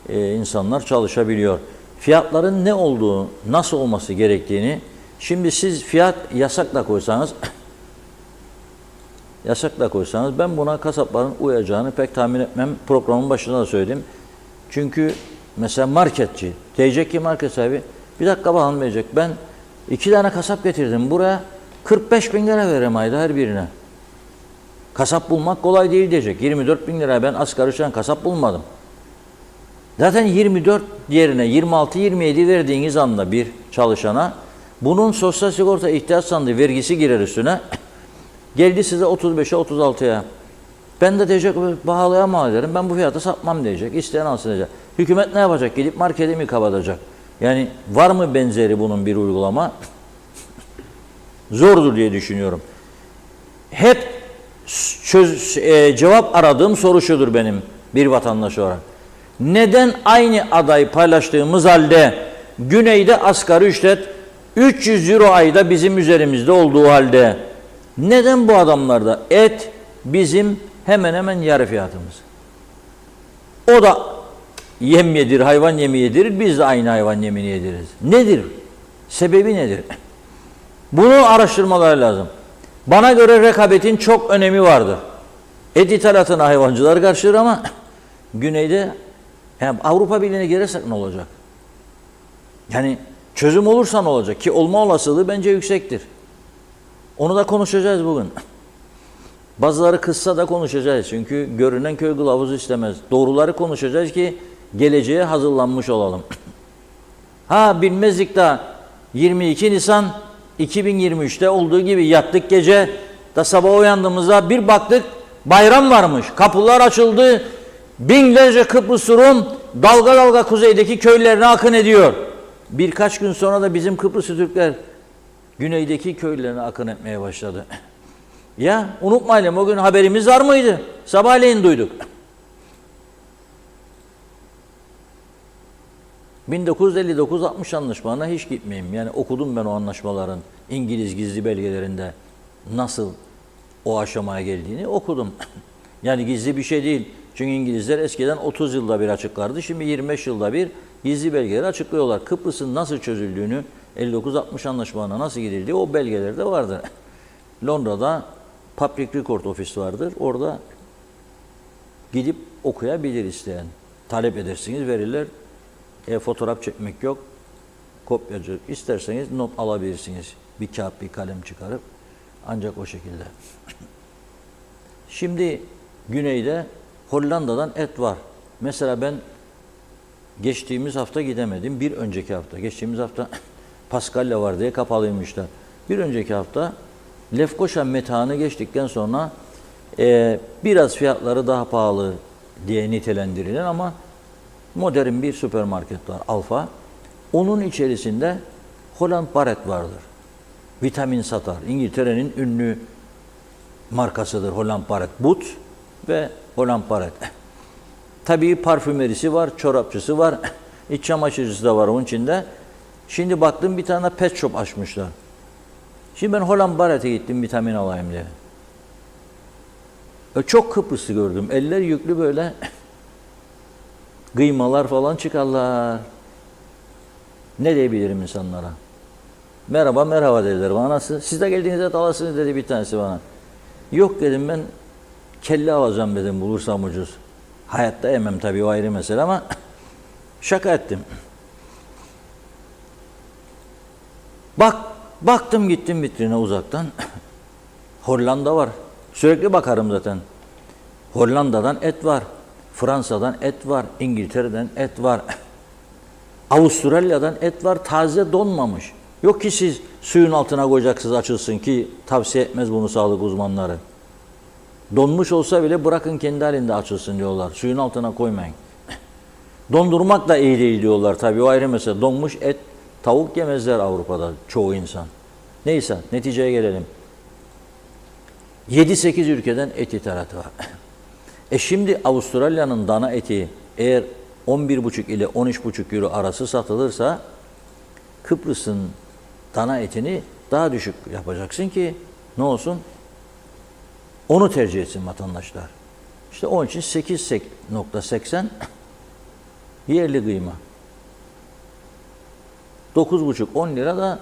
insanlar çalışabiliyor. Fiyatların ne olduğu, nasıl olması gerektiğini, şimdi siz fiyat yasakla koysanız ben buna kasapların uyacağını pek tahmin etmem. Programın başında da söyledim. Çünkü mesela marketçi, diyecek ki market sahibi, bir dakika bakalım diyecek, ben 2 tane kasap getirdim buraya, 45 bin lira veririm ayda her birine. Kasap bulmak kolay değil diyecek. 24 bin lira ben asgari ücretten kasap bulmadım. Zaten 24 yerine 26-27 verdiğiniz anda bir çalışana bunun sosyal sigorta ihtiyaç sandığı vergisi girer üstüne. Geldi size 35'e 36'ya. Ben de diyecek pahalıya derim, ben bu fiyata satmam diyecek. İsteyen alsın diyecek. Hükümet ne yapacak? Gidip marketi mi kapatacak? Yani var mı benzeri bunun bir uygulama? Zordur diye düşünüyorum. Hep cevap aradığım soru şudur benim bir vatandaş olarak. Neden aynı adayı paylaştığımız halde güneyde asgari ücret 300 euro ayda bizim üzerimizde olduğu halde neden bu adamlarda et bizim hemen hemen yarı fiyatımız? O da yem yedirir, hayvan yemi yedirir, biz de aynı hayvan yemini yediririz. Nedir? Sebebi nedir? Bunu araştırmaları lazım. Bana göre rekabetin çok önemi vardır. Et ithalatına hayvancılar karşıdır ama güneyde yani Avrupa Birliği'ne girersek ne olacak? Yani çözüm olursa ne olacak? Ki olma olasılığı bence yüksektir. Onu da konuşacağız bugün. Bazıları kızsa da konuşacağız. Çünkü görünen köy kılavuzu istemez. Doğruları konuşacağız ki geleceğe hazırlanmış olalım. Bilmezdik de 22 Nisan 2023'te olduğu gibi yattık gece da sabah uyandığımızda bir baktık bayram varmış. Kapılar açıldı. Binlerce Kıbrıs Rum dalga dalga kuzeydeki köylerine akın ediyor. Birkaç gün sonra da bizim Kıbrıslı Türkler güneydeki köylerine akın etmeye başladı. Ya unutmayalım, o gün haberimiz var mıydı? Sabahleyin duyduk. 1959-60 anlaşmalarına hiç gitmeyeyim. Yani okudum ben o anlaşmaların İngiliz gizli belgelerinde nasıl o aşamaya geldiğini okudum. Yani gizli bir şey değil. Çünkü İngilizler eskiden 30 yılda bir açıklardı. Şimdi 25 yılda bir gizli belgeleri açıklıyorlar. Kıbrıs'ın nasıl çözüldüğünü, 59-60 anlaşmalarına nasıl gidildiği o belgelerde vardır. Londra'da Public Record Office vardır. Orada gidip okuyabilir isteyen. Talep edersiniz, verirler. Fotoğraf çekmek yok. Kopyacı. İsterseniz not alabilirsiniz. Bir kağıt, bir kalem çıkarıp. Ancak o şekilde. Şimdi güneyde Hollanda'dan et var. Mesela ben geçtiğimiz hafta gidemedim. Bir önceki hafta. Geçtiğimiz hafta Paskalya var diye kapalıymışlar. Bir önceki hafta Lefkoşa Metahan'ı geçtikten sonra biraz fiyatları daha pahalı diye nitelendirilen ama modern bir süpermarket var, Alfa. Onun içerisinde Holland Barret vardır. Vitamin satar. İngiltere'nin ünlü markasıdır Holland Barret. But ve Holland Barret. Tabii parfümerisi var, çorapçısı var. İç çamaşırcısı da var onun içinde. Şimdi baktım bir tane pet shop açmışlar. Şimdi ben Holland Baret'e gittim vitamin alayım diye. Çok Kıbrıslı gördüm. Eller yüklü böyle kıymalar falan çıkarlar. Ne diyebilirim insanlara? Merhaba merhaba dediler bana. Nasıl? Siz de geldiğinizde dalasınız dedi bir tanesi bana. Yok dedim ben kelle alacağım dedim bulursam ucuz. Hayatta yemem tabii o ayrı mesele ama şaka ettim. Baktım gittim vitrine uzaktan. Hollanda var. Sürekli bakarım zaten. Hollanda'dan et var. Fransa'dan et var. İngiltere'den et var. Avustralya'dan et var. Taze donmamış. Yok ki siz suyun altına koyacaksınız açılsın ki tavsiye etmez bunu sağlık uzmanları. Donmuş olsa bile bırakın kendi halinde açılsın diyorlar. Suyun altına koymayın. Dondurmak da iyi değil diyorlar tabii o ayrı mesele. Donmuş et, tavuk yemezler Avrupa'da çoğu insan. Neyse neticeye gelelim. 7-8 ülkeden et ithalatı var. Şimdi Avustralya'nın dana eti eğer 11,5 ile 13,5 euro arası satılırsa Kıbrıs'ın dana etini daha düşük yapacaksın ki ne olsun? Onu tercih etsin vatandaşlar. İşte onun için 8.80 yerli kıyma. 9,5-10 lira da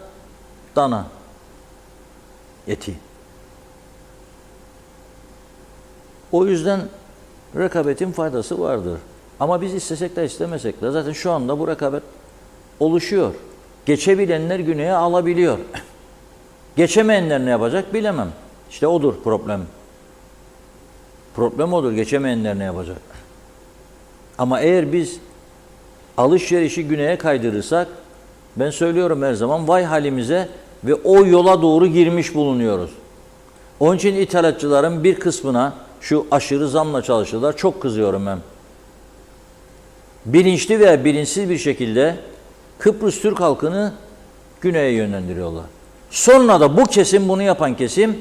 dana eti. O yüzden rekabetin faydası vardır. Ama biz istesek de istemesek de zaten şu anda bu rekabet oluşuyor. Geçebilenler güneye alabiliyor. Geçemeyenler ne yapacak bilemem. İşte odur problem. Problem odur. Geçemeyenler ne yapacak? Ama eğer biz alışverişi güneye kaydırırsak ben söylüyorum her zaman vay halimize ve o yola doğru girmiş bulunuyoruz. Onun için ithalatçıların bir kısmına şu aşırı zamla çalışırlar. Çok kızıyorum ben. Bilinçli veya bilinçsiz bir şekilde Kıbrıs Türk halkını güneye yönlendiriyorlar. Sonra da bu kesim, bunu yapan kesim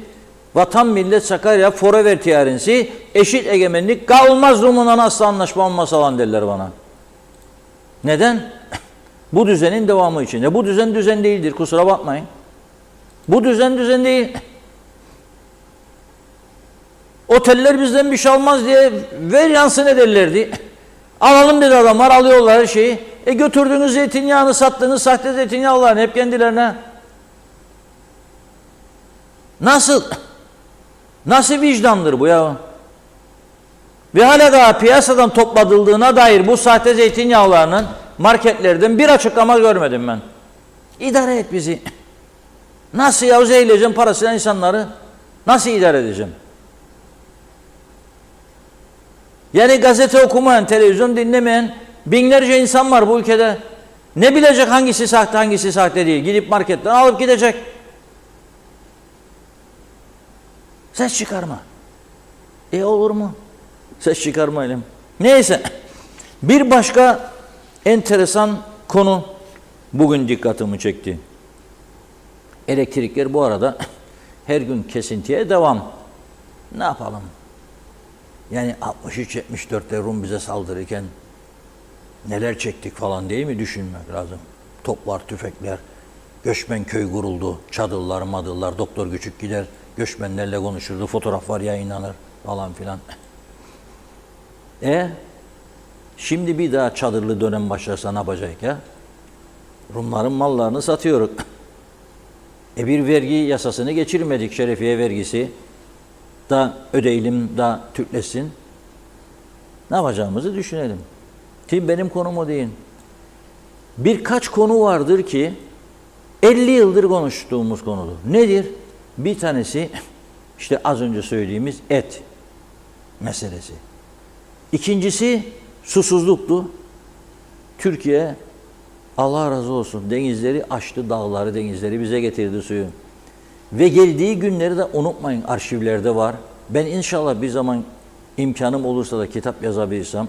Vatan Millet Sakarya Forever tiyarinsi eşit egemenlik kalmaz Rum'undan asla anlaşma olmaz falan derler bana. Neden? Bu düzenin devamı için. Bu düzen düzen değildir kusura bakmayın. Bu düzen düzen değil. Oteller bizden bir şey almaz diye ver yansın ederlerdi. Alalım dedi adamlar alıyorlar her şeyi. Götürdüğünüz zeytinyağını sattığınız sahte zeytinyağlarını hep kendilerine. Nasıl? Nasıl vicdandır bu ya? Ve hala daha piyasadan topladığına dair bu sahte zeytinyağlarının marketlerden bir açıklama görmedim ben. İdare et bizi. Nasıl ya zehirleyeceğim parasıyla insanları? Nasıl idare edeceğim? Yani gazete okumayan, televizyon dinlemeyen binlerce insan var bu ülkede. Ne bilecek hangisi sahte hangisi sahte değil. Gidip marketten alıp gidecek. Ses çıkarma. Olur mu? Ses çıkarmayalım. Neyse. Bir başka enteresan konu bugün dikkatimi çekti. Elektrikler bu arada her gün kesintiye devam. Ne yapalım? Yani 63-74'te Rum bize saldırırken neler çektik falan değil mi düşünmek lazım. Toplar, tüfekler, göçmen köy kuruldu, çadırlar, madırlar, doktor küçük gider, göçmenlerle konuşurdu, fotoğraflar yayınlanır falan filan. Şimdi bir daha çadırlı dönem başlarsa ne yapacak ya? Rumların mallarını satıyoruz. Bir vergi yasasını geçirmedik, şerefiye vergisi. Da ödeyelim, da Türkleşsin. Ne yapacağımızı düşünelim. Şimdi benim konum o değil. Birkaç konu vardır ki 50 yıldır konuştuğumuz konudur. Nedir? Bir tanesi işte az önce söylediğimiz et meselesi. İkincisi susuzluktu. Türkiye Allah razı olsun denizleri aştı, dağları, denizleri bize getirdi suyu. Ve geldiği günleri de unutmayın, arşivlerde var. Ben inşallah bir zaman imkanım olursa da kitap yazabilirsem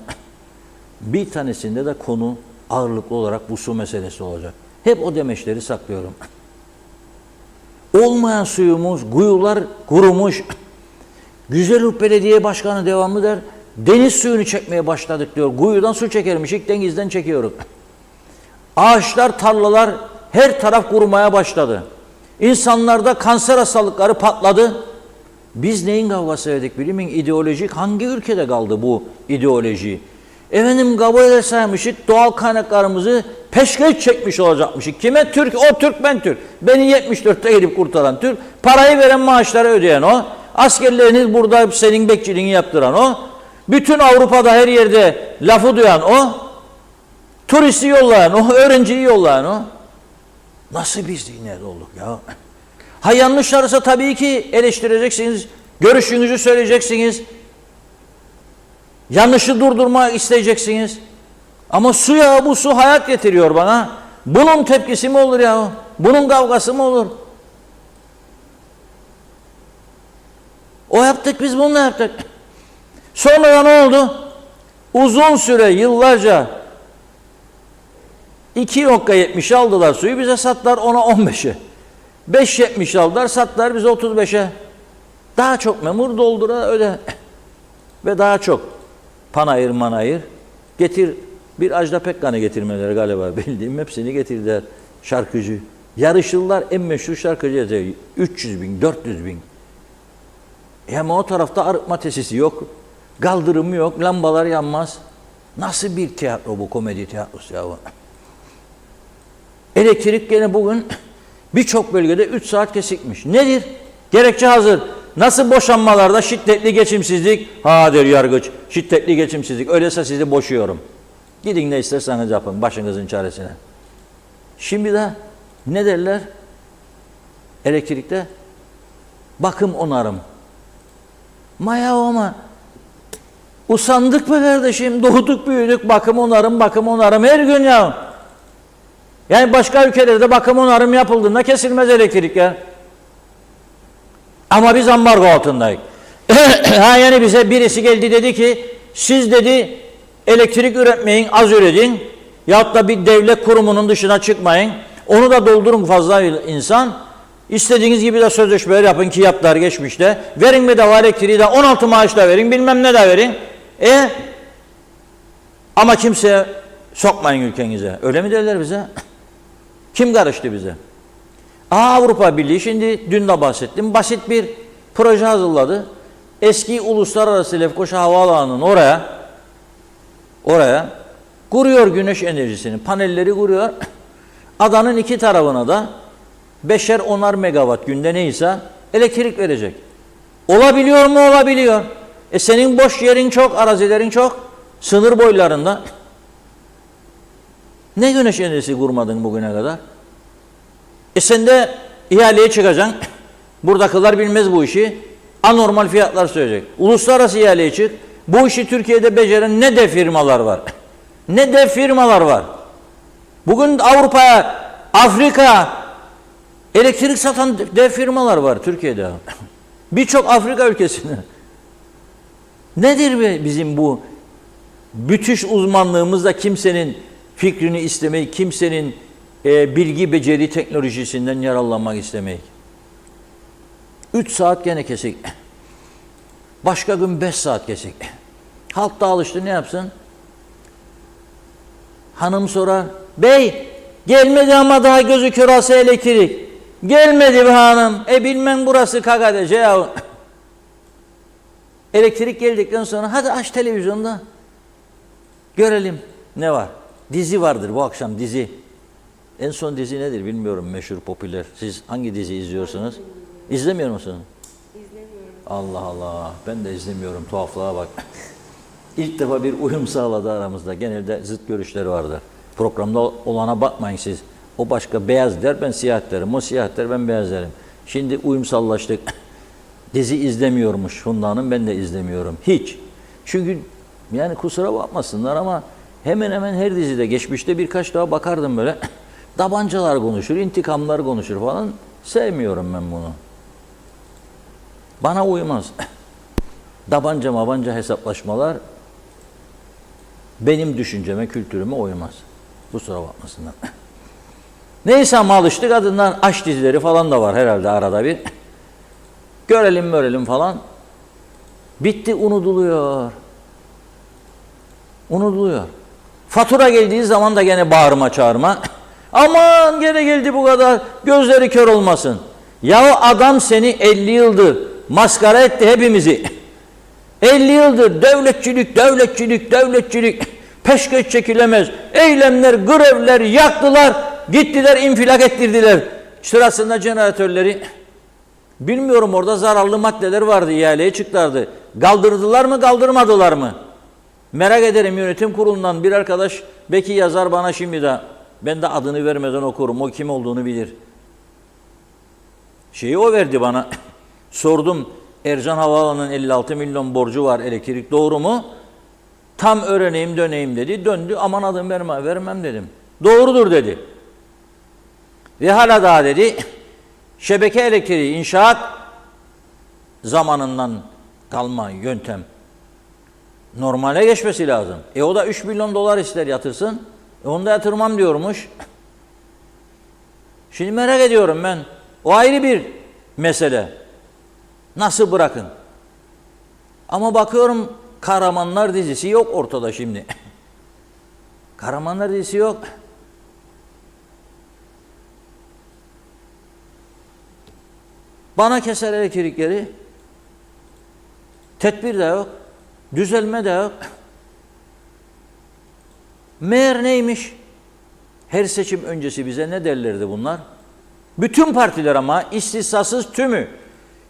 bir tanesinde de konu ağırlıklı olarak bu su meselesi olacak. Hep o demeçleri saklıyorum. Olmayan suyumuz, kuyular kurumuş. Güzellik Belediye Başkanı devamlı der, deniz suyunu çekmeye başladık diyor. Kuyudan su çekermişik, denizden çekiyoruz. Ağaçlar, tarlalar her taraf kurumaya başladı. İnsanlarda kanser hastalıkları patladı. Biz neyin kavgası ettik biliyor musun? İdeolojik. Hangi ülkede kaldı bu ideoloji? Efendim kabul ederseymişik doğal kaynaklarımızı peşkeş çekmiş olacakmışık. Kime? Türk. O Türk, ben Türk. Beni 74'te gelip kurtaran Türk. Parayı veren, maaşları ödeyen o. Askerleriniz burada senin bekçiliğini yaptıran o. Bütün Avrupa'da her yerde lafı duyan o. Turisti yollayan o. Öğrenciyi yollayan o. Nasıl biz dinler olduk ya? Ha yanlışlarsa tabii ki eleştireceksiniz. Görüşünüzü söyleyeceksiniz. Yanlışı durdurmak isteyeceksiniz. Ama su ya, bu su hayat getiriyor bana. Bunun tepkisi mi olur ya? Bunun kavgası mı olur? O yaptık, biz bunu yaptık. Sonra ne oldu? Uzun süre, yıllarca 2.70 aldılar suyu, bize sattılar ona 15'e. 5.70 aldılar, sattılar bize 35'e. Daha çok memur doldura öde. Ve daha çok panayır manayır. Getir, bir Ajda Pekkan'ı getirmeleri galiba, bildiğim hepsini getirdiler. Şarkıcı. Yarışırlar, en meşhur şarkıcı yazıyor. 300 bin, 400 bin. Ama o tarafta arıtma tesisi yok. Kaldırımı yok, lambalar yanmaz. Nasıl bir tiyatro bu, komedi tiyatrosu ya? Elektrik gene bugün birçok bölgede 3 saat kesikmiş. Nedir? Gerekçe hazır. Nasıl boşanmalarda şiddetli geçimsizlik? Ha der yargıç, şiddetli geçimsizlik. Öyleyse sizi boşuyorum. Gidin ne isterseniz yapın başınızın çaresine. Şimdi de ne derler? Elektrikte bakım onarım. Maya ama usandık be kardeşim, doğduk büyüdük, bakım onarım her gün ya. Yani başka ülkelerde bakım onarım yapıldığında kesilmez elektrikler. Ama biz ambargo altındayız. Ha yani bize birisi geldi dedi ki siz dedi elektrik üretmeyin, az üretin. Yahut da bir devlet kurumunun dışına çıkmayın. Onu da doldurun fazla insan. İstediğiniz gibi de sözleşmeler yapın ki yaptılar geçmişte. Verin bedava elektriği de 16 maaşla verin, bilmem ne de verin. Ama kimseye sokmayın ülkenize. Öyle mi derler bize? Kim karıştı bize? Avrupa Birliği, şimdi dün de bahsettim, basit bir proje hazırladı. Eski uluslararası Lefkoşa Havaalanı'nın oraya kuruyor güneş enerjisini, panelleri kuruyor. Adanın iki tarafına da 5'er 10'ar megawatt günde neyse elektrik verecek. Olabiliyor mu? Olabiliyor. Senin boş yerin çok, arazilerin çok, sınır boylarında. Ne güneş enerjisi kurmadın bugüne kadar? Sen de ihaleye çıkacaksın. Buradakiler bilmez bu işi. Anormal fiyatlar söyleyecek. Uluslararası ihaleye çık. Bu işi Türkiye'de beceren ne de firmalar var. Ne de firmalar var. Bugün Avrupa'ya, Afrika elektrik satan dev firmalar var Türkiye'de. Birçok Afrika ülkesinde. Nedir bizim bu müthiş uzmanlığımızda kimsenin fikrini istemeyi, kimsenin bilgi, beceri, teknolojisinden yararlanmak istemeyi. 3 saat gene kesik. Başka gün 5 saat kesik. Halk da alıştı, ne yapsın? Hanım sorar, bey gelmedi ama daha gözü körası elektrik. Gelmedi be hanım. Bilmem burası Kagadece ya. Elektrik geldikten sonra hadi aç televizyonda. Görelim ne var. Dizi vardır bu akşam, dizi. En son dizi nedir bilmiyorum, meşhur, popüler. Siz hangi dizi izliyorsunuz? İzlemiyor musunuz? İzlemiyorum. Allah Allah, ben de izlemiyorum, tuhaflığa bak. İlk defa bir uyum sağladı aramızda. Genelde zıt görüşleri vardır. Programda olana bakmayın siz. O başka beyaz der, ben siyah derim. O siyah der, ben beyaz derim. Şimdi uyumsallaştık. Dizi izlemiyormuş Funda Hanım, ben de izlemiyorum. Hiç. Çünkü yani kusura bakmasınlar ama hemen hemen her dizide, geçmişte birkaç daha bakardım böyle. Tabancalar konuşur, intikamlar konuşur falan. Sevmiyorum ben bunu. Bana uymaz. Tabanca mabanca hesaplaşmalar benim düşünceme, kültürüme uymaz. Kusura bakmasınlar. Neyse ama alıştık, adından aşk dizileri falan da var herhalde arada bir. Görelim falan. Bitti, unutuluyor. Unutuluyor. Fatura geldiği zaman da gene bağırma çağırma. Aman gene geldi bu kadar, gözleri kör olmasın. Ya adam seni 50 yıldır maskara etti hepimizi. 50 yıldır devletçilik, devletçilik, devletçilik, peşkeş çekilemez. Eylemler, grevler yaktılar, gittiler infilak ettirdiler. Sırasında jeneratörleri, bilmiyorum orada zararlı maddeler vardı, ihaleye çıktılardı. Kaldırdılar mı, kaldırmadılar mı? Merak ederim, yönetim kurulundan bir arkadaş belki yazar bana şimdi de, ben de adını vermeden okurum, o kim olduğunu bilir. Şeyi o verdi bana, sordum, Ercan Havaalanı'nın 56 milyon borcu var elektrik, doğru mu? Tam öğreneyim döneyim dedi, döndü, aman adım verme, vermem dedim. Doğrudur dedi. Ve hala daha dedi, şebeke elektriği inşaat zamanından kalma yöntem. Normale geçmesi lazım. O da 3 milyon dolar ister yatırsın. Onu da yatırmam diyormuş. Şimdi merak ediyorum ben. O ayrı bir mesele. Nasıl bırakın? Ama bakıyorum Kahramanlar dizisi yok ortada şimdi. Kahramanlar dizisi yok. Bana keser elektrikleri. Tedbir de yok. Düzelme de yok. Meğer neymiş? Her seçim öncesi bize ne derlerdi bunlar? Bütün partiler ama istisnasız tümü.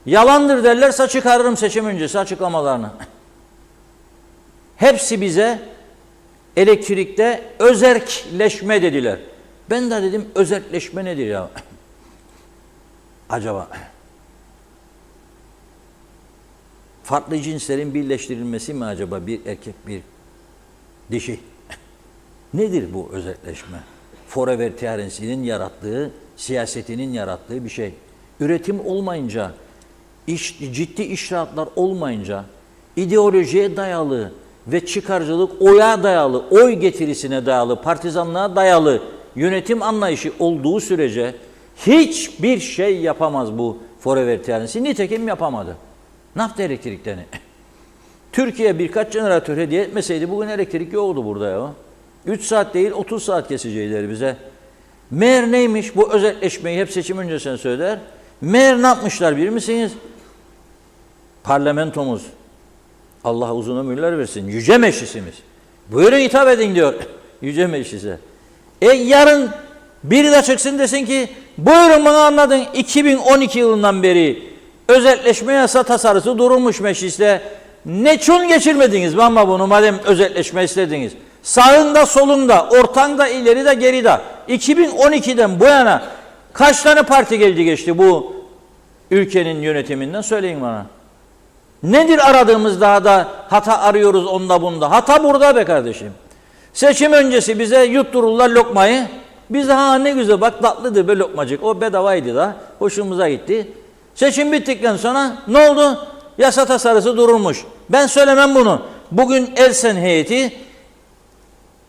Yalandır derlerse çıkarırım seçim öncesi açıklamalarını. Hepsi bize elektrikte özerkleşme dediler. Ben de dedim özerkleşme nedir ya? Acaba farklı cinslerin birleştirilmesi mi acaba, bir erkek bir dişi? Nedir bu özelleşme? Forever Terensi'nin yarattığı, siyasetinin yarattığı bir şey. Üretim olmayınca, ciddi işrahatlar olmayınca, ideolojiye dayalı ve çıkarcılık, oya dayalı, oy getirisine dayalı, partizanlığa dayalı yönetim anlayışı olduğu sürece hiçbir şey yapamaz bu Forever Terensi. Nitekim yapamadı. Ne yaptı elektriklerini? Türkiye birkaç jeneratör hediye etmeseydi bugün elektrik yoktu burada ya. 3 saat değil 30 saat kesecekler bize. Meğer neymiş bu özelleşmeyi hep seçim öncesine söyler. Meğer ne yapmışlar bilir misiniz? Parlamentomuz, Allah uzun ömürler versin, yüce meclisimiz. Buyurun hitap edin diyor yüce meclise. Yarın biri de çıksın desin ki buyurun bana anladın 2012 yılından beri özelleşme yasa tasarısı durulmuş mecliste. Ne çun geçirmediniz ama bunu madem özelleşme istediniz. Sağında, solunda, ortanda, ileride, geride. 2012'den bu yana kaç tane parti geldi geçti bu ülkenin yönetiminden söyleyin bana. Nedir aradığımız daha da hata arıyoruz onda bunda. Hata burada be kardeşim. Seçim öncesi bize yuttururlar lokmayı. Biz de ha ne güzel bak tatlıdır be lokmacık. O bedavaydı da hoşumuza gitti. Seçim bittikten sonra ne oldu? Yasa tasarısı durulmuş. Ben söylemem bunu. Bugün Elsen heyeti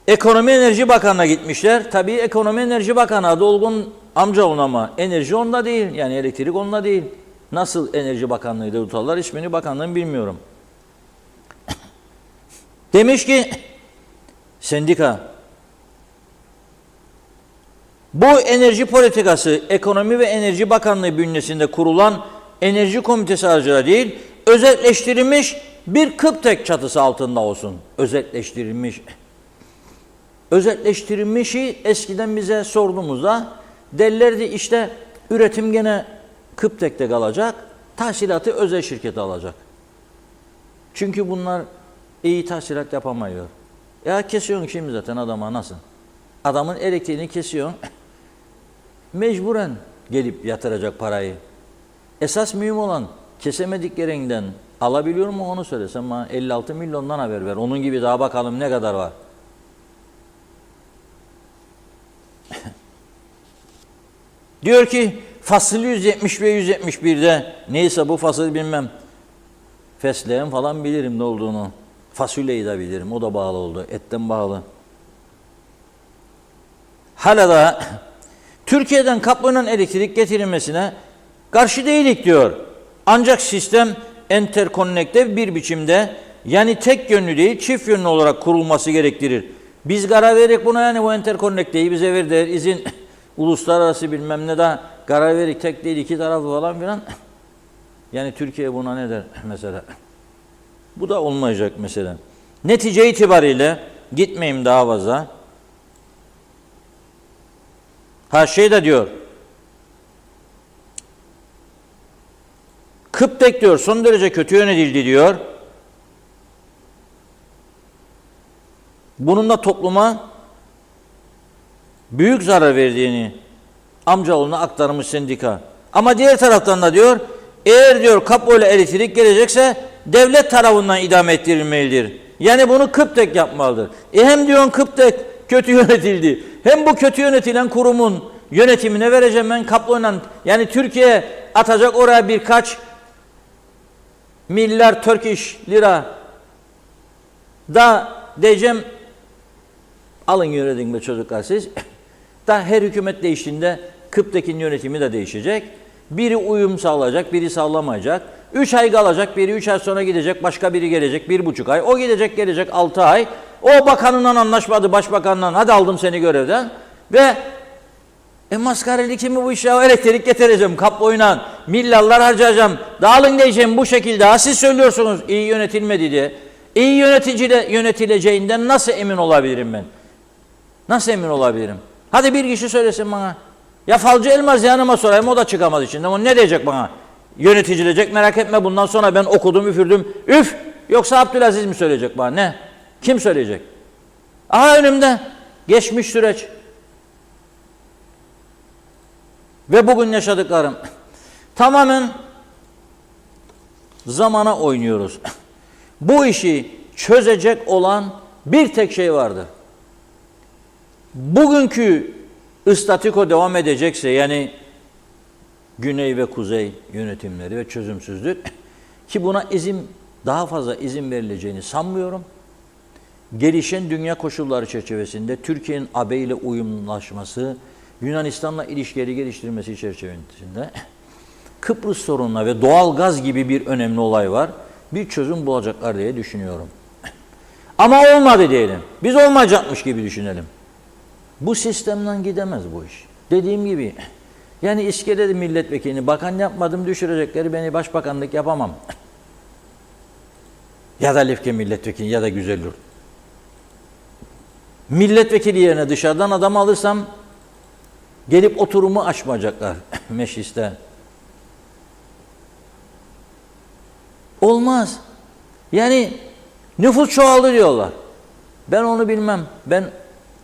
Ekonomi Enerji Bakanı'na gitmişler. Tabii Ekonomi Enerji Bakanı adı Olgun Amcaoğlu ama enerji onda değil. Yani elektrik onda değil. Nasıl Enerji Bakanlığı'ydı tutarlar ismini bakanlığını bilmiyorum. Demiş ki sendika bu enerji politikası Ekonomi ve Enerji Bakanlığı bünyesinde kurulan Enerji Komitesi aracılığıyla değil, özelleştirilmiş bir KıPTEK çatısı altında olsun. Özelleştirilmiş. Özelleştirilmişi eskiden bize sorduğumuzda derlerdi işte üretim gene KıPTEK'te kalacak, tahsilatı özel şirkete alacak. Çünkü bunlar iyi tahsilat yapamıyor. Ya kesiyorsun şimdi zaten adama nasıl? Adamın elektriğini kesiyorsun. Mecburen gelip yatıracak parayı. Esas mühim olan kesemediklerinden alabiliyor mu onu söylesem bana 56 milyondan haber ver. Onun gibi daha bakalım ne kadar var. Diyor ki fasıl 170 ve 171'de neyse bu fasıl bilmem. Fesleğen falan bilirim ne olduğunu. Fasulyeyi de bilirim. O da bağlı oldu. Etten bağlı. Hala da Türkiye'den kaplanan elektrik getirilmesine karşı değilik diyor. Ancak sistem enterkonnekte bir biçimde yani tek yönlü değil çift yönlü olarak kurulması gerektirir. Biz karar verdik buna, yani bu interkonnekteyi bize verdiler. İzin uluslararası bilmem ne daha karar verdik, tek değil iki taraflı falan filan. Yani Türkiye buna ne der mesela? Bu da olmayacak mesela. Netice itibariyle gitmeyeyim daha fazla. Ha şey de diyor. Kıptek diyor son derece kötü yönetildi diyor. Bunun da topluma büyük zarar verdiğini amcaoğluna aktarmış sendika. Ama diğer taraftan da diyor, eğer diyor kapoyla elektrik gelecekse devlet tarafından idame ettirilmelidir. Yani bunu Kıptek yapmalıdır. Hem diyorsun Kıptek kötü yönetildi, hem bu kötü yönetilen kurumun yönetimine vereceğim ben kaployla. Yani Türkiye atacak oraya birkaç milyar Turkish lira da diyeceğim, alın yönetin be çocuklar siz. Da her hükümet değiştiğinde Kıptek'in yönetimi de değişecek. Biri uyum sağlayacak, biri sağlamayacak. 3 ay kalacak, biri 3 ay sonra gidecek, başka biri gelecek 1,5 ay. O gidecek, gelecek 6 ay. O bakanından anlaşmadı, başbakandan, hadi aldım seni görevden. Ve maskareli kimi bu işe, elektrik getireceğim kaployla, milyarlar harcayacağım. Dağılın diyeceğim bu şekilde. Ha, siz söylüyorsunuz iyi yönetilmedi diye. İyi yönetileceğinden nasıl emin olabilirim ben? Nasıl emin olabilirim? Hadi bir kişi söylesin bana. Ya Falcı Elmaz yanıma sorayım, o da çıkamaz içinden. O ne diyecek bana? Yöneticilecek, merak etme bundan sonra ben okudum üfürdüm. Üf! Yoksa Abdülaziz mi söyleyecek bana? Ne? Kim söyleyecek? Aha önümde. Geçmiş süreç. Ve bugün yaşadıklarım. Tamamen zamana oynuyoruz. Bu işi çözecek olan bir tek şey vardır. Bugünkü statiko devam edecekse, yani güney ve kuzey yönetimleri ve çözümsüzlük, ki buna daha fazla izin verileceğini sanmıyorum. Gelişen dünya koşulları çerçevesinde Türkiye'nin AB ile uyumlaşması, Yunanistan'la ilişkileri geliştirmesi çerçevesinde Kıbrıs sorununa ve doğal gaz gibi bir önemli olay var. Bir çözüm bulacaklar diye düşünüyorum. Ama olmadı diyelim. Biz olmayacakmış gibi düşünelim. Bu sistemden gidemez bu iş. Dediğim gibi, yani İskele'de milletvekilini bakan yapmadım, düşürecekleri, beni başbakanlık yapamam. Ya da Lefke milletvekili ya da Güzelyurt. Milletvekili yerine dışarıdan adam alırsam gelip oturumu açmayacaklar mecliste. Olmaz. Yani nüfus çoğaldı diyorlar. Ben onu bilmem. Ben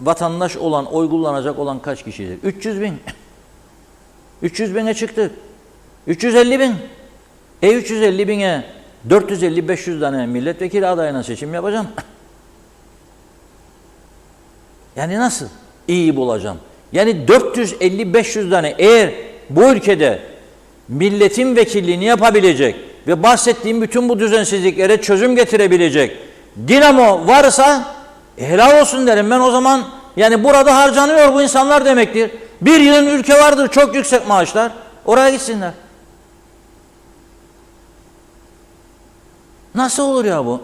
vatandaş olan, oy kullanacak olan kaç kişidir? 300 bin. 300 bine çıktı. 350 bin. 350 bine 450-500 tane milletvekili adayına seçim yapacağım. Yani nasıl? İyi bulacağım. Yani 450-500 tane eğer bu ülkede milletin vekilliğini yapabilecek ve bahsettiğim bütün bu düzensizliklere çözüm getirebilecek dinamo varsa helal olsun derim ben o zaman. Yani burada harcanıyor bu insanlar demektir. Bir yığın ülke vardır çok yüksek maaşlar. Oraya gitsinler. Nasıl olur ya bu?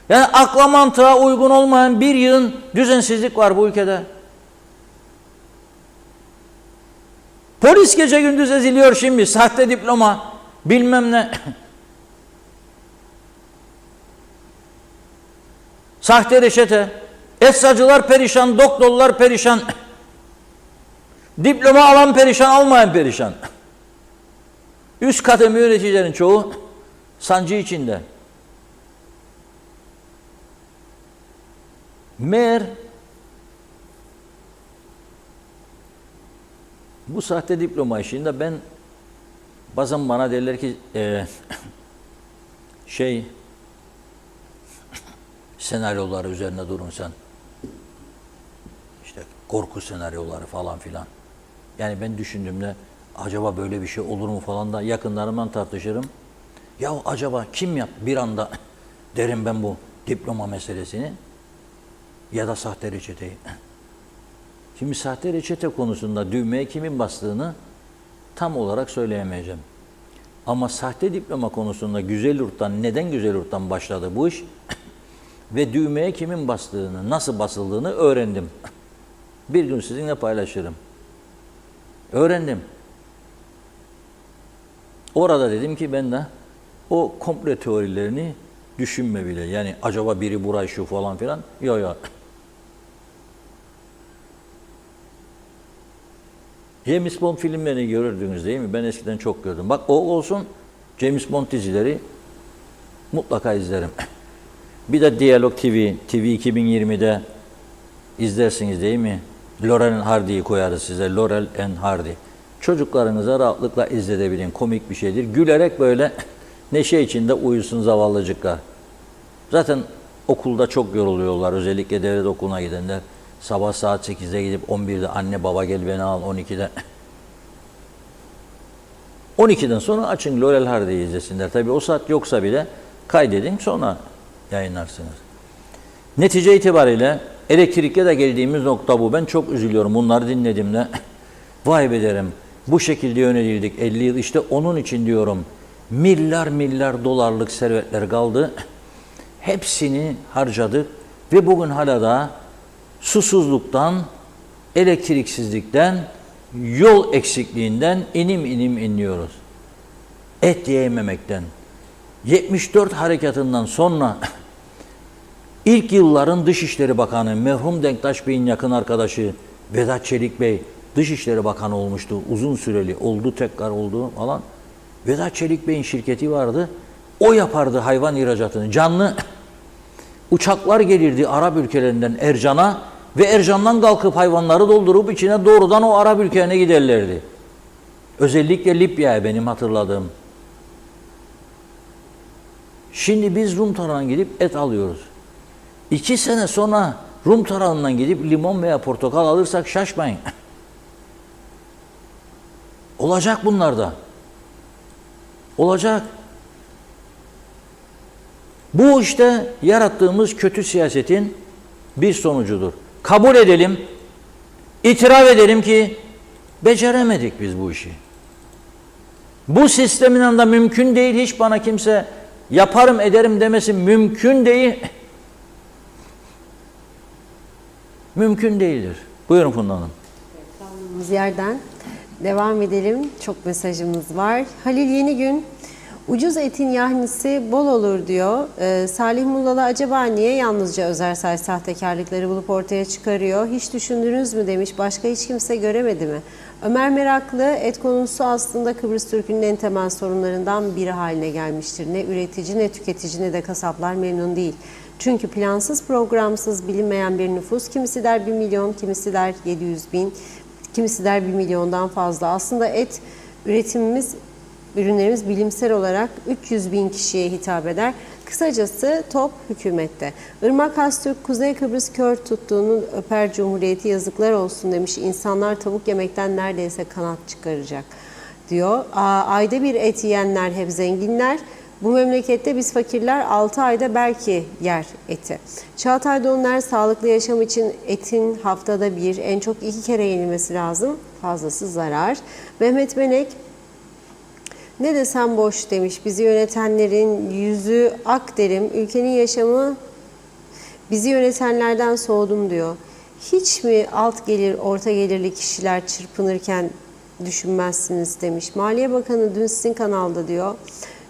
Yani akla mantığa uygun olmayan bir yığın düzensizlik var bu ülkede. Polis gece gündüz eziliyor şimdi. Sahte diploma, bilmem ne. Sahte reçete. Eczacılar perişan, doktorlar perişan. Diploma alan perişan, almayan perişan. Üst kademe yöneticilerin çoğu sancı içinde. Meğer bu sahte diploma işinde ben bazen bana derler ki senaryoları üzerine durun sen. İşte korku senaryoları falan filan. Yani ben düşündüğümde acaba böyle bir şey olur mu falan da yakınlarımdan tartışırım. Ya acaba kim yaptı bir anda derim ben bu diploma meselesini ya da sahte reçeteyi. Şimdi sahte reçete konusunda düğmeye kimin bastığını tam olarak söyleyemeyeceğim. Ama sahte diploma konusunda Güzelyurt'tan, neden Güzelyurt'tan başladı bu iş? ve düğmeye kimin bastığını, nasıl basıldığını öğrendim. Bir gün sizinle paylaşırım. Öğrendim. Orada dedim ki ben de o komple teorilerini düşünme bile. Yani acaba biri burayı şu falan filan. Yok. James Bond filmlerini görürdünüz değil mi? Ben eskiden çok gördüm. Bak o olsun, James Bond dizileri mutlaka izlerim. Bir de Diyalog TV, TV 2020'de izlersiniz değil mi? Laurel and Hardy'yi koyarız size. Laurel and Hardy. Çocuklarınıza rahatlıkla izletebilin. Komik bir şeydir. Gülerek böyle neşe içinde uyusun zavallıcıklar. Zaten okulda çok yoruluyorlar. Özellikle devlet okuluna gidenler. Sabah saat 8'de gidip 11'de anne baba gel beni al 12'de. 12'den sonra açın Laurel Hardy'yi izlesinler. Tabii o saat yoksa bile kaydedin sonra yayınlarsınız. Netice itibariyle elektrikle de geldiğimiz nokta bu. Ben çok üzülüyorum bunları dinlediğimde. Vay be derim. Bu şekilde yönelildik 50 yıl. İşte onun için diyorum milyar dolarlık servetler kaldı. Hepsini harcadık ve bugün hala da susuzluktan, elektriksizlikten, yol eksikliğinden inim inliyoruz. Et yiyememekten. 74 harekatından sonra ilk yılların Dışişleri Bakanı merhum Denktaş Bey'in yakın arkadaşı Vedat Çelik Bey Dışişleri Bakanı olmuştu. Uzun süreli oldu, tekrar oldu falan. Vedat Çelik Bey'in şirketi vardı. O yapardı hayvan ihracatını. Canlı uçaklar gelirdi Arap ülkelerinden Ercan'a ve Ercan'dan kalkıp hayvanları doldurup içine doğrudan o Arap ülkelerine giderlerdi. Özellikle Libya'ya benim hatırladığım. Şimdi biz Rum tarafından gidip et alıyoruz. 2 sene sonra Rum tarafından gidip limon veya portakal alırsak şaşmayın. Olacak bunlar da. Olacak. Bu işte yarattığımız kötü siyasetin bir sonucudur. Kabul edelim, itiraf edelim ki beceremedik biz bu işi. Bu sistemin anda mümkün değil, hiç bana kimse yaparım ederim demesi mümkün değil. Mümkün değildir. Buyurun Funda Hanım. Kaldığımız yerden devam edelim. Çok mesajımız var. Halil Yenigün, ucuz etin yahnisi bol olur diyor. Salih Mullalı acaba niye yalnızca Özersay sahtekarlıkları bulup ortaya çıkarıyor? Hiç düşündünüz mü demiş. Başka hiç kimse göremedi mi? Ömer Meraklı, et konusu aslında Kıbrıs Türk'ünün en temel sorunlarından biri haline gelmiştir. Ne üretici, ne tüketici, ne de kasaplar memnun değil. Çünkü plansız, programsız, bilinmeyen bir nüfus, kimisi der 1 milyon, kimisi der 700 bin, kimisi der 1 milyondan fazla. Aslında et üretimimiz, ürünlerimiz bilimsel olarak 300 bin kişiye hitap eder. Kısacası top hükümette. Irmak Hastürk, Kuzey Kıbrıs kör tuttuğunun öper Cumhuriyeti yazıklar olsun demiş. İnsanlar tavuk yemekten neredeyse kanat çıkaracak diyor. Ayda bir et yiyenler hep zenginler. Bu memlekette biz fakirler 6 ayda belki yer eti. Çağatay Donlar, sağlıklı yaşam için etin haftada 1, en çok 2 kere yenilmesi lazım. Fazlası zarar. Mehmet Benek, ne desem boş demiş. Bizi yönetenlerin yüzü ak derim. Ülkenin yaşamı bizi yönetenlerden soğudum diyor. Hiç mi alt gelir, orta gelirli kişiler çırpınırken düşünmezsiniz demiş. Maliye Bakanı dün sizin kanalda diyor.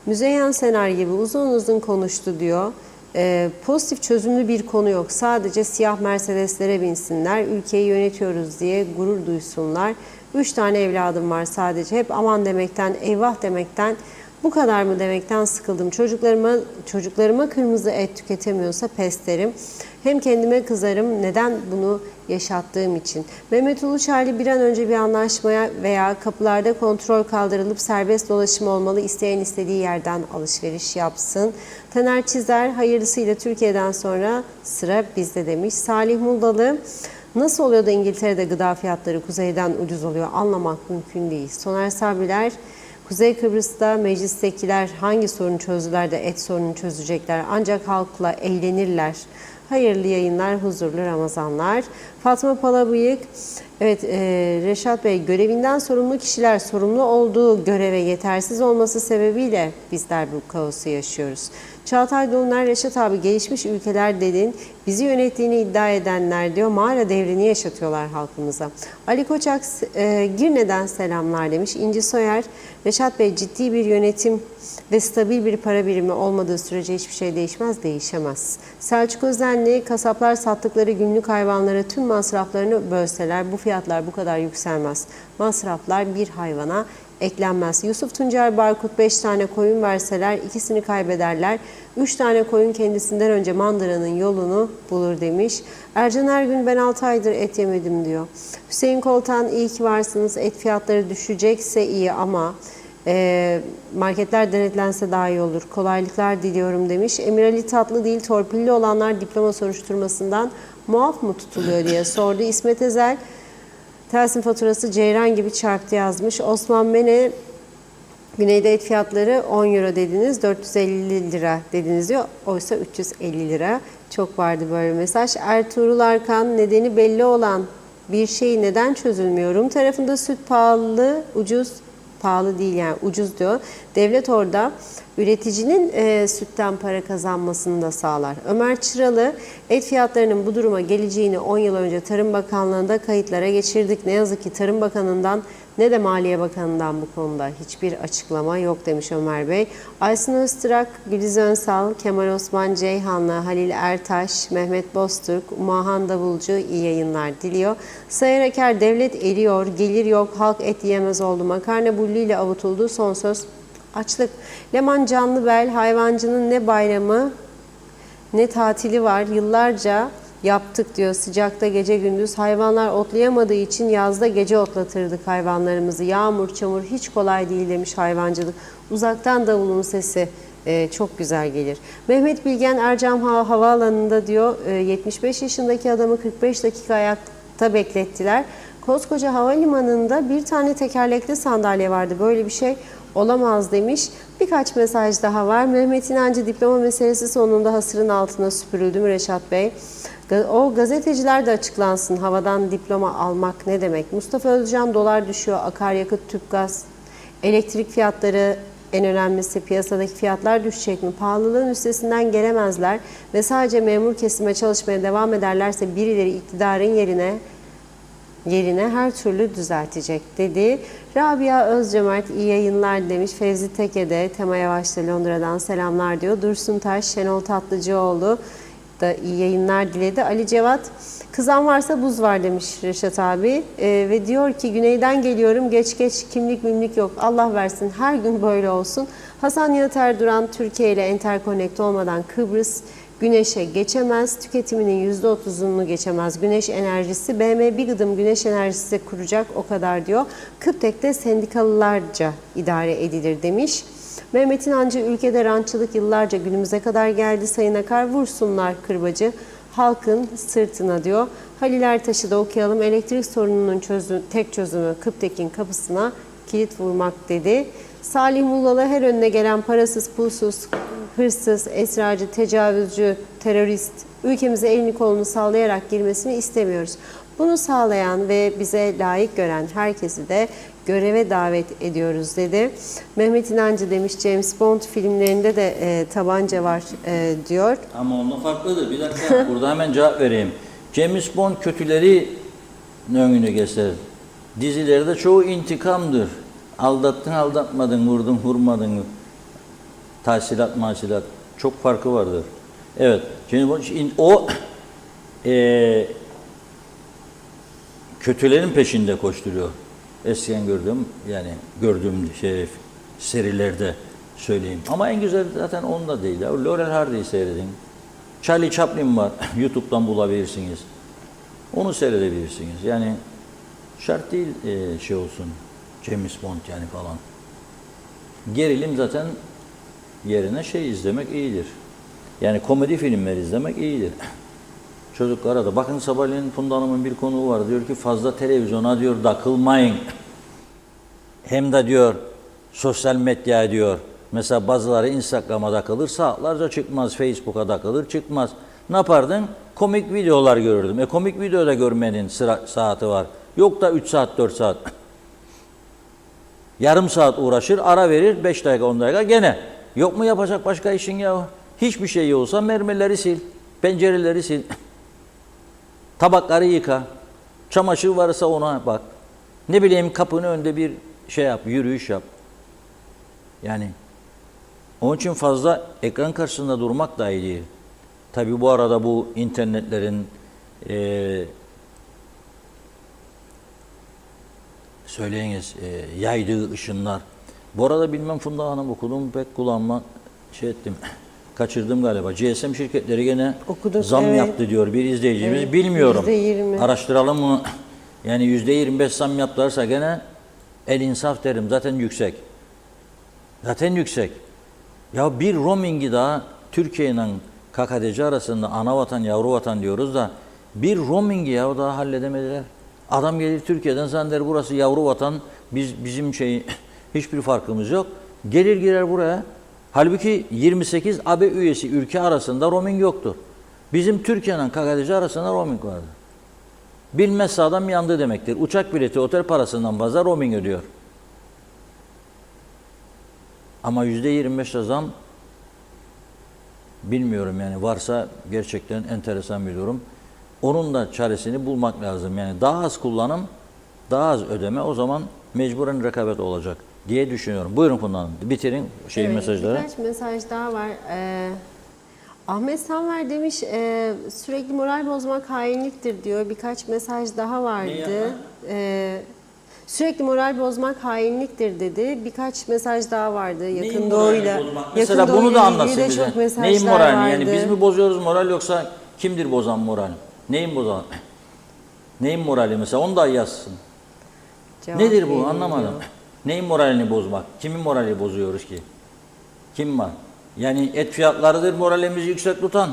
Müzeyyen Senar gibi uzun konuştu diyor. Pozitif çözümlü bir konu yok. Sadece siyah Mercedes'lere binsinler. Ülkeyi yönetiyoruz diye gurur duysunlar. 3 tane evladım var sadece. Hep aman demekten, eyvah demekten, bu kadar mı demekten sıkıldım. Çocuklarıma kırmızı et tüketemiyorsa pes derim. Hem kendime kızarım neden bunu yaşattığım için. Mehmet Uluçaylı, bir an önce bir anlaşmaya veya kapılarda kontrol kaldırılıp serbest dolaşım olmalı. İsteyen istediği yerden alışveriş yapsın. Taner Çizer, hayırlısıyla Türkiye'den sonra sıra bizde demiş. Salih Muldalı, nasıl oluyor da İngiltere'de gıda fiyatları kuzeyden ucuz oluyor anlamak mümkün değil. Soner Sabriler, Kuzey Kıbrıs'ta meclistekiler hangi sorunu çözdüler de et sorununu çözecekler. Ancak halkla eğlenirler. Hayırlı yayınlar, huzurlu Ramazanlar. Fatma Palabıyık, evet Reşat Bey, görevinden sorumlu kişiler sorumlu olduğu göreve yetersiz olması sebebiyle bizler bu kaosu yaşıyoruz. Çağatay Dolunay, Reşat abi gelişmiş ülkeler dedin, bizi yönettiğini iddia edenler diyor, mağara devrini yaşatıyorlar halkımıza. Ali Koçak Girne'den selamlar demiş. İnci Soyer, Reşat Bey ciddi bir yönetim ve stabil bir para birimi olmadığı sürece hiçbir şey değişmez, değişemez. Selçuk Özenli, kasaplar sattıkları günlük hayvanlara tüm masraflarını bölseler bu fiyatlar bu kadar yükselmez. Masraflar bir hayvana eklenmez. Yusuf Tuncer Barkut 5 tane koyun verseler ikisini kaybederler. 3 tane koyun kendisinden önce mandıranın yolunu bulur demiş. Ercan Ergün ben 6 aydır et yemedim diyor. Hüseyin Koltan iyi ki varsınız. Et fiyatları düşecekse iyi ama marketler denetlense daha iyi olur. Kolaylıklar diliyorum demiş. Emir Ali Tatlı değil torpilli olanlar diploma soruşturmasından muaf mı tutuluyor diye sordu. İsmet Ezel Telsin faturası ceyran gibi çarptı yazmış. Osman Mene, güneyde et fiyatları 10 euro dediniz, 450 lira dediniz diyor. Oysa 350 lira. Çok vardı böyle mesaj. Ertuğrul Arkan, nedeni belli olan bir şey neden çözülmüyor? Rum tarafında süt pahalı, ucuz, pahalı değil yani ucuz diyor. Devlet orada üreticinin sütten para kazanmasını da sağlar. Ömer Çıralı, et fiyatlarının bu duruma geleceğini 10 yıl önce Tarım Bakanlığı'nda kayıtlara geçirdik. Ne yazık ki Tarım Bakanı'ndan ne de Maliye Bakanı'ndan bu konuda hiçbir açıklama yok demiş Ömer Bey. Aysun Öztürk, Güliz Önsal, Kemal Osman Ceyhanlı, Halil Ertaş, Mehmet Boztürk, Umahan Davulcu iyi yayınlar diliyor. Sayar Eker, devlet eriyor, gelir yok, halk et yiyemez oldu. Makarna bulluyla avutuldu, son söz açlık. Leman Canlıbel, hayvancının ne bayramı ne tatili var, yıllarca yaptık diyor. Sıcakta gece gündüz hayvanlar otlayamadığı için yazda gece otlatırdık hayvanlarımızı. Yağmur, çamur hiç kolay değil demiş hayvancılık. Uzaktan davulun sesi çok güzel gelir. Mehmet Bilgen Ercam Havaalanı'nda diyor 75 yaşındaki adamı 45 dakika ayakta beklettiler. Koskoca havalimanında bir tane tekerlekli sandalye vardı. Böyle bir şey olamaz demiş. Birkaç mesaj daha var. Mehmet İnancı diploma meselesi sonunda hasırın altına süpürüldü mü Reşat Bey? O gazeteciler de açıklansın. Havadan diploma almak ne demek? Mustafa Özcan dolar düşüyor. Akaryakıt, tüp gaz, elektrik fiyatları en önemlisi piyasadaki fiyatlar düşecek mi? Pahalılığın üstesinden gelemezler ve sadece memur kesime çalışmaya devam ederlerse birileri iktidarın yerine her türlü düzeltecek dedi. Rabia Özcömert iyi yayınlar demiş. Fevzi Teke'de Tema Yavaş'ta Londra'dan selamlar diyor. Dursun Taş, Şenol Tatlıcıoğlu da iyi yayınlar diledi. Ali Cevat, kızan varsa buz var demiş Reşat abi. Ve diyor ki güneyden geliyorum geç kimlik yok. Allah versin her gün böyle olsun. Hasan Nihat Erduran, Türkiye ile enterkonekte olmadan Kıbrıs güneşe geçemez. Tüketiminin %30'unu geçemez. Güneş enerjisi, BM bir gıdım güneş enerjisi kuracak o kadar diyor. Kıptek'te sendikalılarca idare edilir demiş. Mehmet İnancı, ülkede rantçılık yıllarca günümüze kadar geldi. Sayın Akar, vursunlar kırbacı halkın sırtına diyor. Halil Ertaş'ı da okuyalım. Elektrik sorununun tek çözümü Kıptek'in kapısına kilit vurmak dedi. Salih Mullalı, her önüne gelen parasız, pulsuz, hırsız, esrarcı, tecavüzcü, terörist ülkemize elini kolunu sallayarak girmesini istemiyoruz. Bunu sağlayan ve bize layık gören herkesi de göreve davet ediyoruz dedi. Mehmet İnancı demiş James Bond filmlerinde de tabanca var diyor. Ama onunla farklıdır. Bir dakika burada hemen cevap vereyim. James Bond kötüleri önüne gösterir. Dizilerde çoğu intikamdır. Aldattın aldatmadın, vurdun vurmadın. Tahsilat mahsilat çok farkı vardır. Evet. James Bond o kötülerin peşinde koşturuyor. Eskiden gördüğüm serilerde söyleyeyim. Ama en güzel zaten onda değil. Ya. Laurel Hardy'yi seyredin. Charlie Chaplin var. YouTube'dan bulabilirsiniz. Onu seyredebilirsiniz. Yani şart değil olsun. James Bond yani falan. Gerilim zaten yerine izlemek iyidir. Yani komedi filmleri izlemek iyidir. Çocuklara da. Bakın sabahleyin Funda Hanım'ın bir konuğu var. Diyor ki fazla televizyona diyor takılmayın. Hem de diyor sosyal medya diyor. Mesela bazıları Instagram'a takılır saatlerce çıkmaz. Facebook'a takılır çıkmaz. Ne yapardın? komik videolar görürdüm. Komik videoda görmenin saati var. Yok da 3 saat 4 saat. Yarım saat uğraşır, ara verir, 5 dakika 10 dakika gene. Yok mu yapacak başka işin ya? Hiçbir şey yoksa mermerleri sil, pencereleri sil, tabakları yıka, çamaşır varsa ona bak. Ne bileyim kapının önünde bir şey yap, yürüyüş yap. Yani onun için fazla ekran karşısında durmak da iyi değil. Tabii bu arada bu internetlerin söyleyiniz yaydığı ışınlar. Bu arada bilmem Funda Hanım okudum pek kullanma şey ettim. Kaçırdım galiba. GSM şirketleri gene Okuduk, zam evet. yaptı diyor bir izleyicimiz. Evet, Bilmiyorum. %20. Araştıralım bunu. Yani %25 zam yaptılarsa gene el insaf derim. Zaten yüksek. Zaten yüksek. Ya bir roamingi daha Türkiye ile KKTC arasında ana vatan yavru vatan diyoruz da bir roamingi ya daha halledemediler. Adam gelir Türkiye'den zanneder burası yavru vatan bizim hiçbir farkımız yok. Gelir girer buraya. Halbuki 28 AB üyesi ülke arasında roaming yoktur. Bizim Türkiye'nin KKTC arasında roaming vardı. Bilmezse adam yandı demektir. Uçak bileti otel parasından fazla roaming ödüyor. Ama %25 zam bilmiyorum yani varsa gerçekten enteresan bir durum. Onun da çaresini bulmak lazım. Yani daha az kullanım, daha az ödeme o zaman mecburen rekabet olacak diye düşünüyorum. Buyurun Funda Hanım. Bitirin mesajları. Birkaç mesaj daha var. Ahmet Sanver demiş sürekli moral bozmak hainliktir diyor. Birkaç mesaj daha vardı. Sürekli moral bozmak hainliktir dedi. Birkaç mesaj daha vardı. Yakın Doğu'yla. Mesela bunu da anlatsın de bize. çok mesajlar Neyin moralini? vardı. Yani biz mi bozuyoruz moral yoksa kimdir bozan moral? Neyin bozan? Neyin morali mesela? Onu da yazsın. Cevap Nedir bu? verin Anlamadım. diyor. Neyin moralini bozmak? Kimin morali bozuyoruz ki? Kim var? Yani et fiyatlarıdır moralimizi yüksek tutan.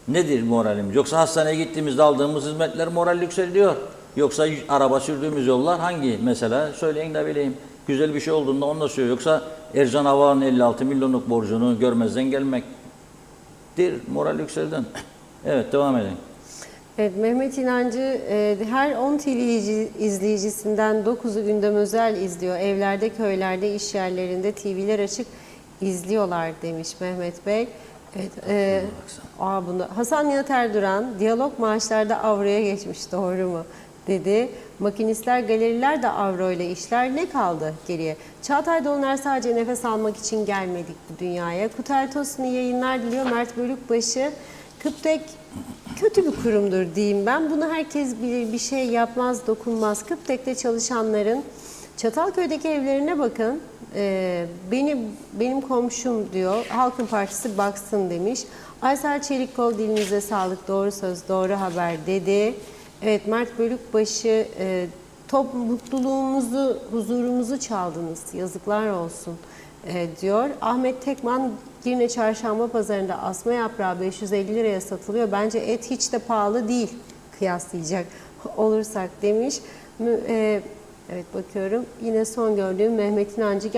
Nedir moralimiz? Yoksa hastaneye gittiğimizde aldığımız hizmetler moral yükseliyor. Yoksa araba sürdüğümüz yollar hangi mesela? Söyleyin de bileyim. Güzel bir şey olduğunda onu da söylüyor. Yoksa Ercan Hava'nın 56 milyonluk borcunu görmezden gelmektir. Moral yükselden. Evet devam edin. Evet, Mehmet İnancı her 10 TV izleyicisinden 9'u gündem özel izliyor. Evlerde, köylerde, iş yerlerinde TV'ler açık izliyorlar demiş Mehmet Bey. Evet, Hasan Nihat Erduran, diyalog maaşlarda avroya geçmiş doğru mu dedi. Makinistler, galeriler de avro ile işler, ne kaldı geriye? Çağatay Dolunay sadece nefes almak için gelmedik bu dünyaya. Kutel Tosun iyi yayınlar diliyor. Mert Bölükbaşı, Kıptek kötü bir kurumdur diyeyim ben. Bunu herkes bilir, bir şey yapmaz, dokunmaz. Kıptek'te çalışanların Çatalköy'deki evlerine bakın. Benim komşum diyor. Halkın Partisi baksın demiş. Aysel Çelikkol dilinize sağlık, doğru söz, doğru haber dedi. Evet, Mert Bölükbaşı mutluluğumuzu, huzurumuzu çaldınız. Yazıklar olsun diyor. Ahmet Tekman, Girne Çarşamba Pazarı'nda asma yaprağı 550 liraya satılıyor. Bence et hiç de pahalı değil kıyaslayacak olursak demiş. Evet bakıyorum. Yine son gördüğüm Mehmet İnancı,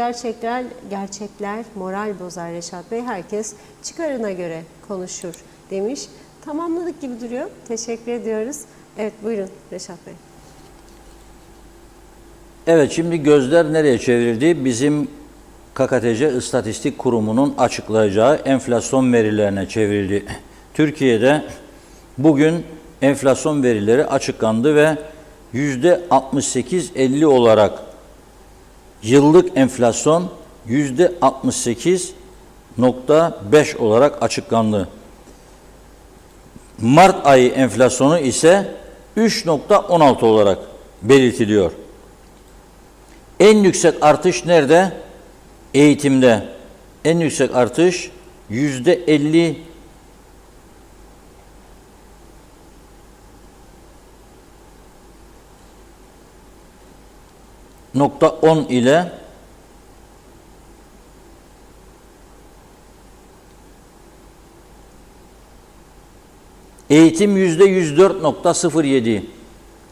gerçekler moral bozar Reşat Bey. Herkes çıkarına göre konuşur demiş. Tamamladık gibi duruyor. Teşekkür ediyoruz. Evet buyurun Reşat Bey. Evet şimdi gözler nereye çevrildi? Bizim KKTC İstatistik Kurumu'nun açıklayacağı enflasyon verilerine çevrildi. Türkiye'de bugün enflasyon verileri açıklandı ve %68.50 olarak yıllık enflasyon %68.5 olarak açıklandı. Mart ayı enflasyonu ise 3.16 olarak belirtiliyor. En yüksek artış nerede? Eğitimde. En yüksek artış %50.10 ile eğitim %104.07.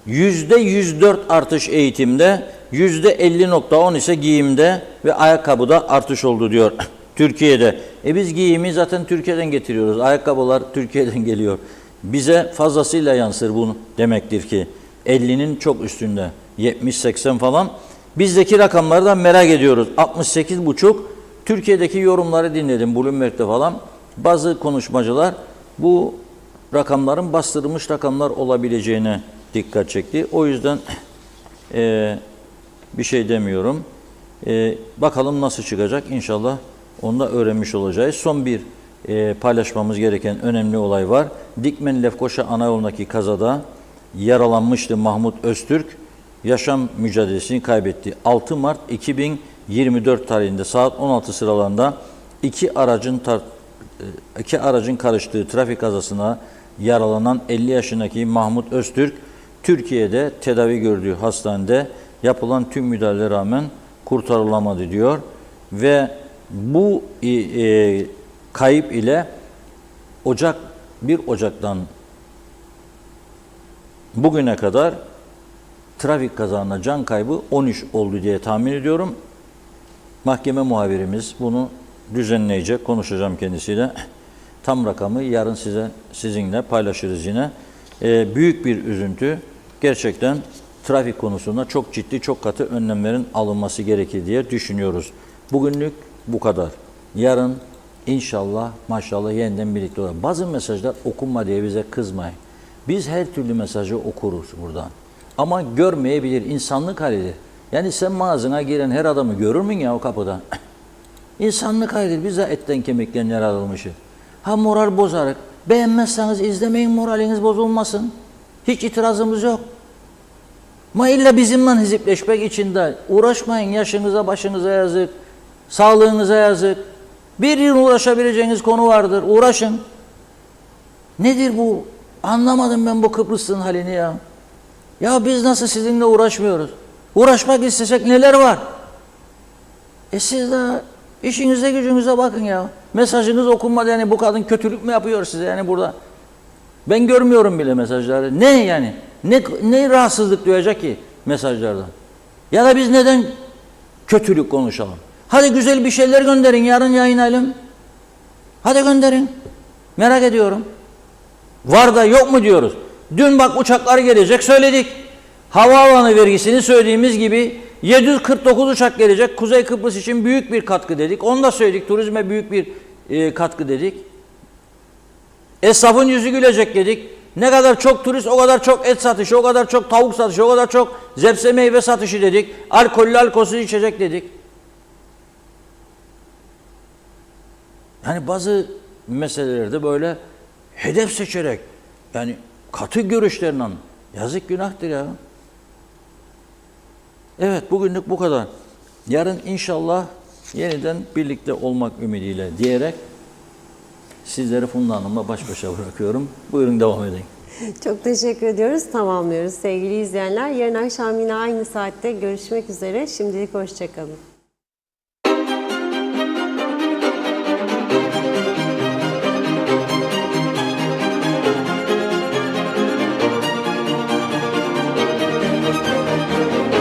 %104 artış eğitimde, %50.10 ise giyimde ve ayakkabıda artış oldu diyor Türkiye'de. Biz giyimi zaten Türkiye'den getiriyoruz. Ayakkabılar Türkiye'den geliyor. bize fazlasıyla yansır bunu demektir ki 50'nin çok üstünde 70-80 falan. Bizdeki rakamları da merak ediyoruz. 68,5 Türkiye'deki yorumları dinledim Bloomberg'de falan. Bazı konuşmacılar bu rakamların bastırılmış rakamlar olabileceğine dikkat çekti. O yüzden bir şey demiyorum. Bakalım nasıl çıkacak. İnşallah onu da öğrenmiş olacağız. Son bir paylaşmamız gereken önemli olay var. Dikmen-Lefkoşa ana yolundaki kazada yaralanmıştı Mahmut Öztürk. Yaşam mücadelesini kaybetti. 6 Mart 2024 tarihinde saat 16 sıralarında iki aracın karıştığı trafik kazasına yaralanan 50 yaşındaki Mahmut Öztürk, Türkiye'de tedavi gördüğü hastanede yapılan tüm müdahalelere rağmen kurtarılamadı diyor. Ve bu kayıp ile 1 Ocak'tan bugüne kadar trafik kazasında can kaybı 13 oldu diye tahmin ediyorum. Mahkeme muhabirimiz bunu düzenleyecek, konuşacağım kendisiyle. Tam rakamı yarın sizinle paylaşırız yine. Büyük bir üzüntü. Gerçekten trafik konusunda çok ciddi, çok katı önlemlerin alınması gerekir diye düşünüyoruz. Bugünlük bu kadar. Yarın inşallah, maşallah yeniden birlikte olalım. Bazı mesajlar okunma diye bize kızmayın. Biz her türlü mesajı okuruz buradan. Ama görmeyebilir, insanlık halidir. Yani sen mağazına giren her adamı görür müsün ya o kapıdan? İnsanlık halidir. Biz de etten kemikten yaratılmışız. Ha moral bozarık. Beğenmezseniz izlemeyin, moraliniz bozulmasın. Hiç itirazımız yok. Ama illa bizimle hizipleşmek için de uğraşmayın. Yaşınıza, başınıza yazık. Sağlığınıza yazık. Bir yıl uğraşabileceğiniz konu vardır. Uğraşın. Nedir bu? Anlamadım ben bu Kıbrıs'ın halini ya. Ya biz nasıl sizinle uğraşmıyoruz? Uğraşmak istesek neler var? Siz de işinize gücünüze bakın ya. Mesajınız okunmadı yani bu kadın kötülük mü yapıyor size yani burada? Ben görmüyorum bile mesajları. Ne yani? Ne rahatsızlık duyacak ki mesajlardan? Ya da biz neden kötülük konuşalım? Hadi güzel bir şeyler gönderin yarın yayınlayalım. Hadi gönderin. Merak ediyorum. Var da yok mu diyoruz. Dün bak uçaklar gelecek söyledik. Havaalanı vergisini söylediğimiz gibi 749 uçak gelecek. Kuzey Kıbrıs için büyük bir katkı dedik. Onu da söyledik. Turizme büyük bir katkı dedik. Esnafın yüzü gülecek dedik. Ne kadar çok turist o kadar çok et satışı, o kadar çok tavuk satışı, o kadar çok zepse meyve satışı dedik. Alkollü alkolsüz içecek dedik. Yani bazı meselelerde böyle hedef seçerek yani katı görüşlerle yazık günahtır ya. Evet bugünlük bu kadar. Yarın inşallah yeniden birlikte olmak ümidiyle diyerek sizleri Funda Hanım'la baş başa bırakıyorum. Buyurun devam edin. Çok teşekkür ediyoruz. Tamamlıyoruz sevgili izleyenler. Yarın akşam yine aynı saatte görüşmek üzere. Şimdilik hoşça kalın.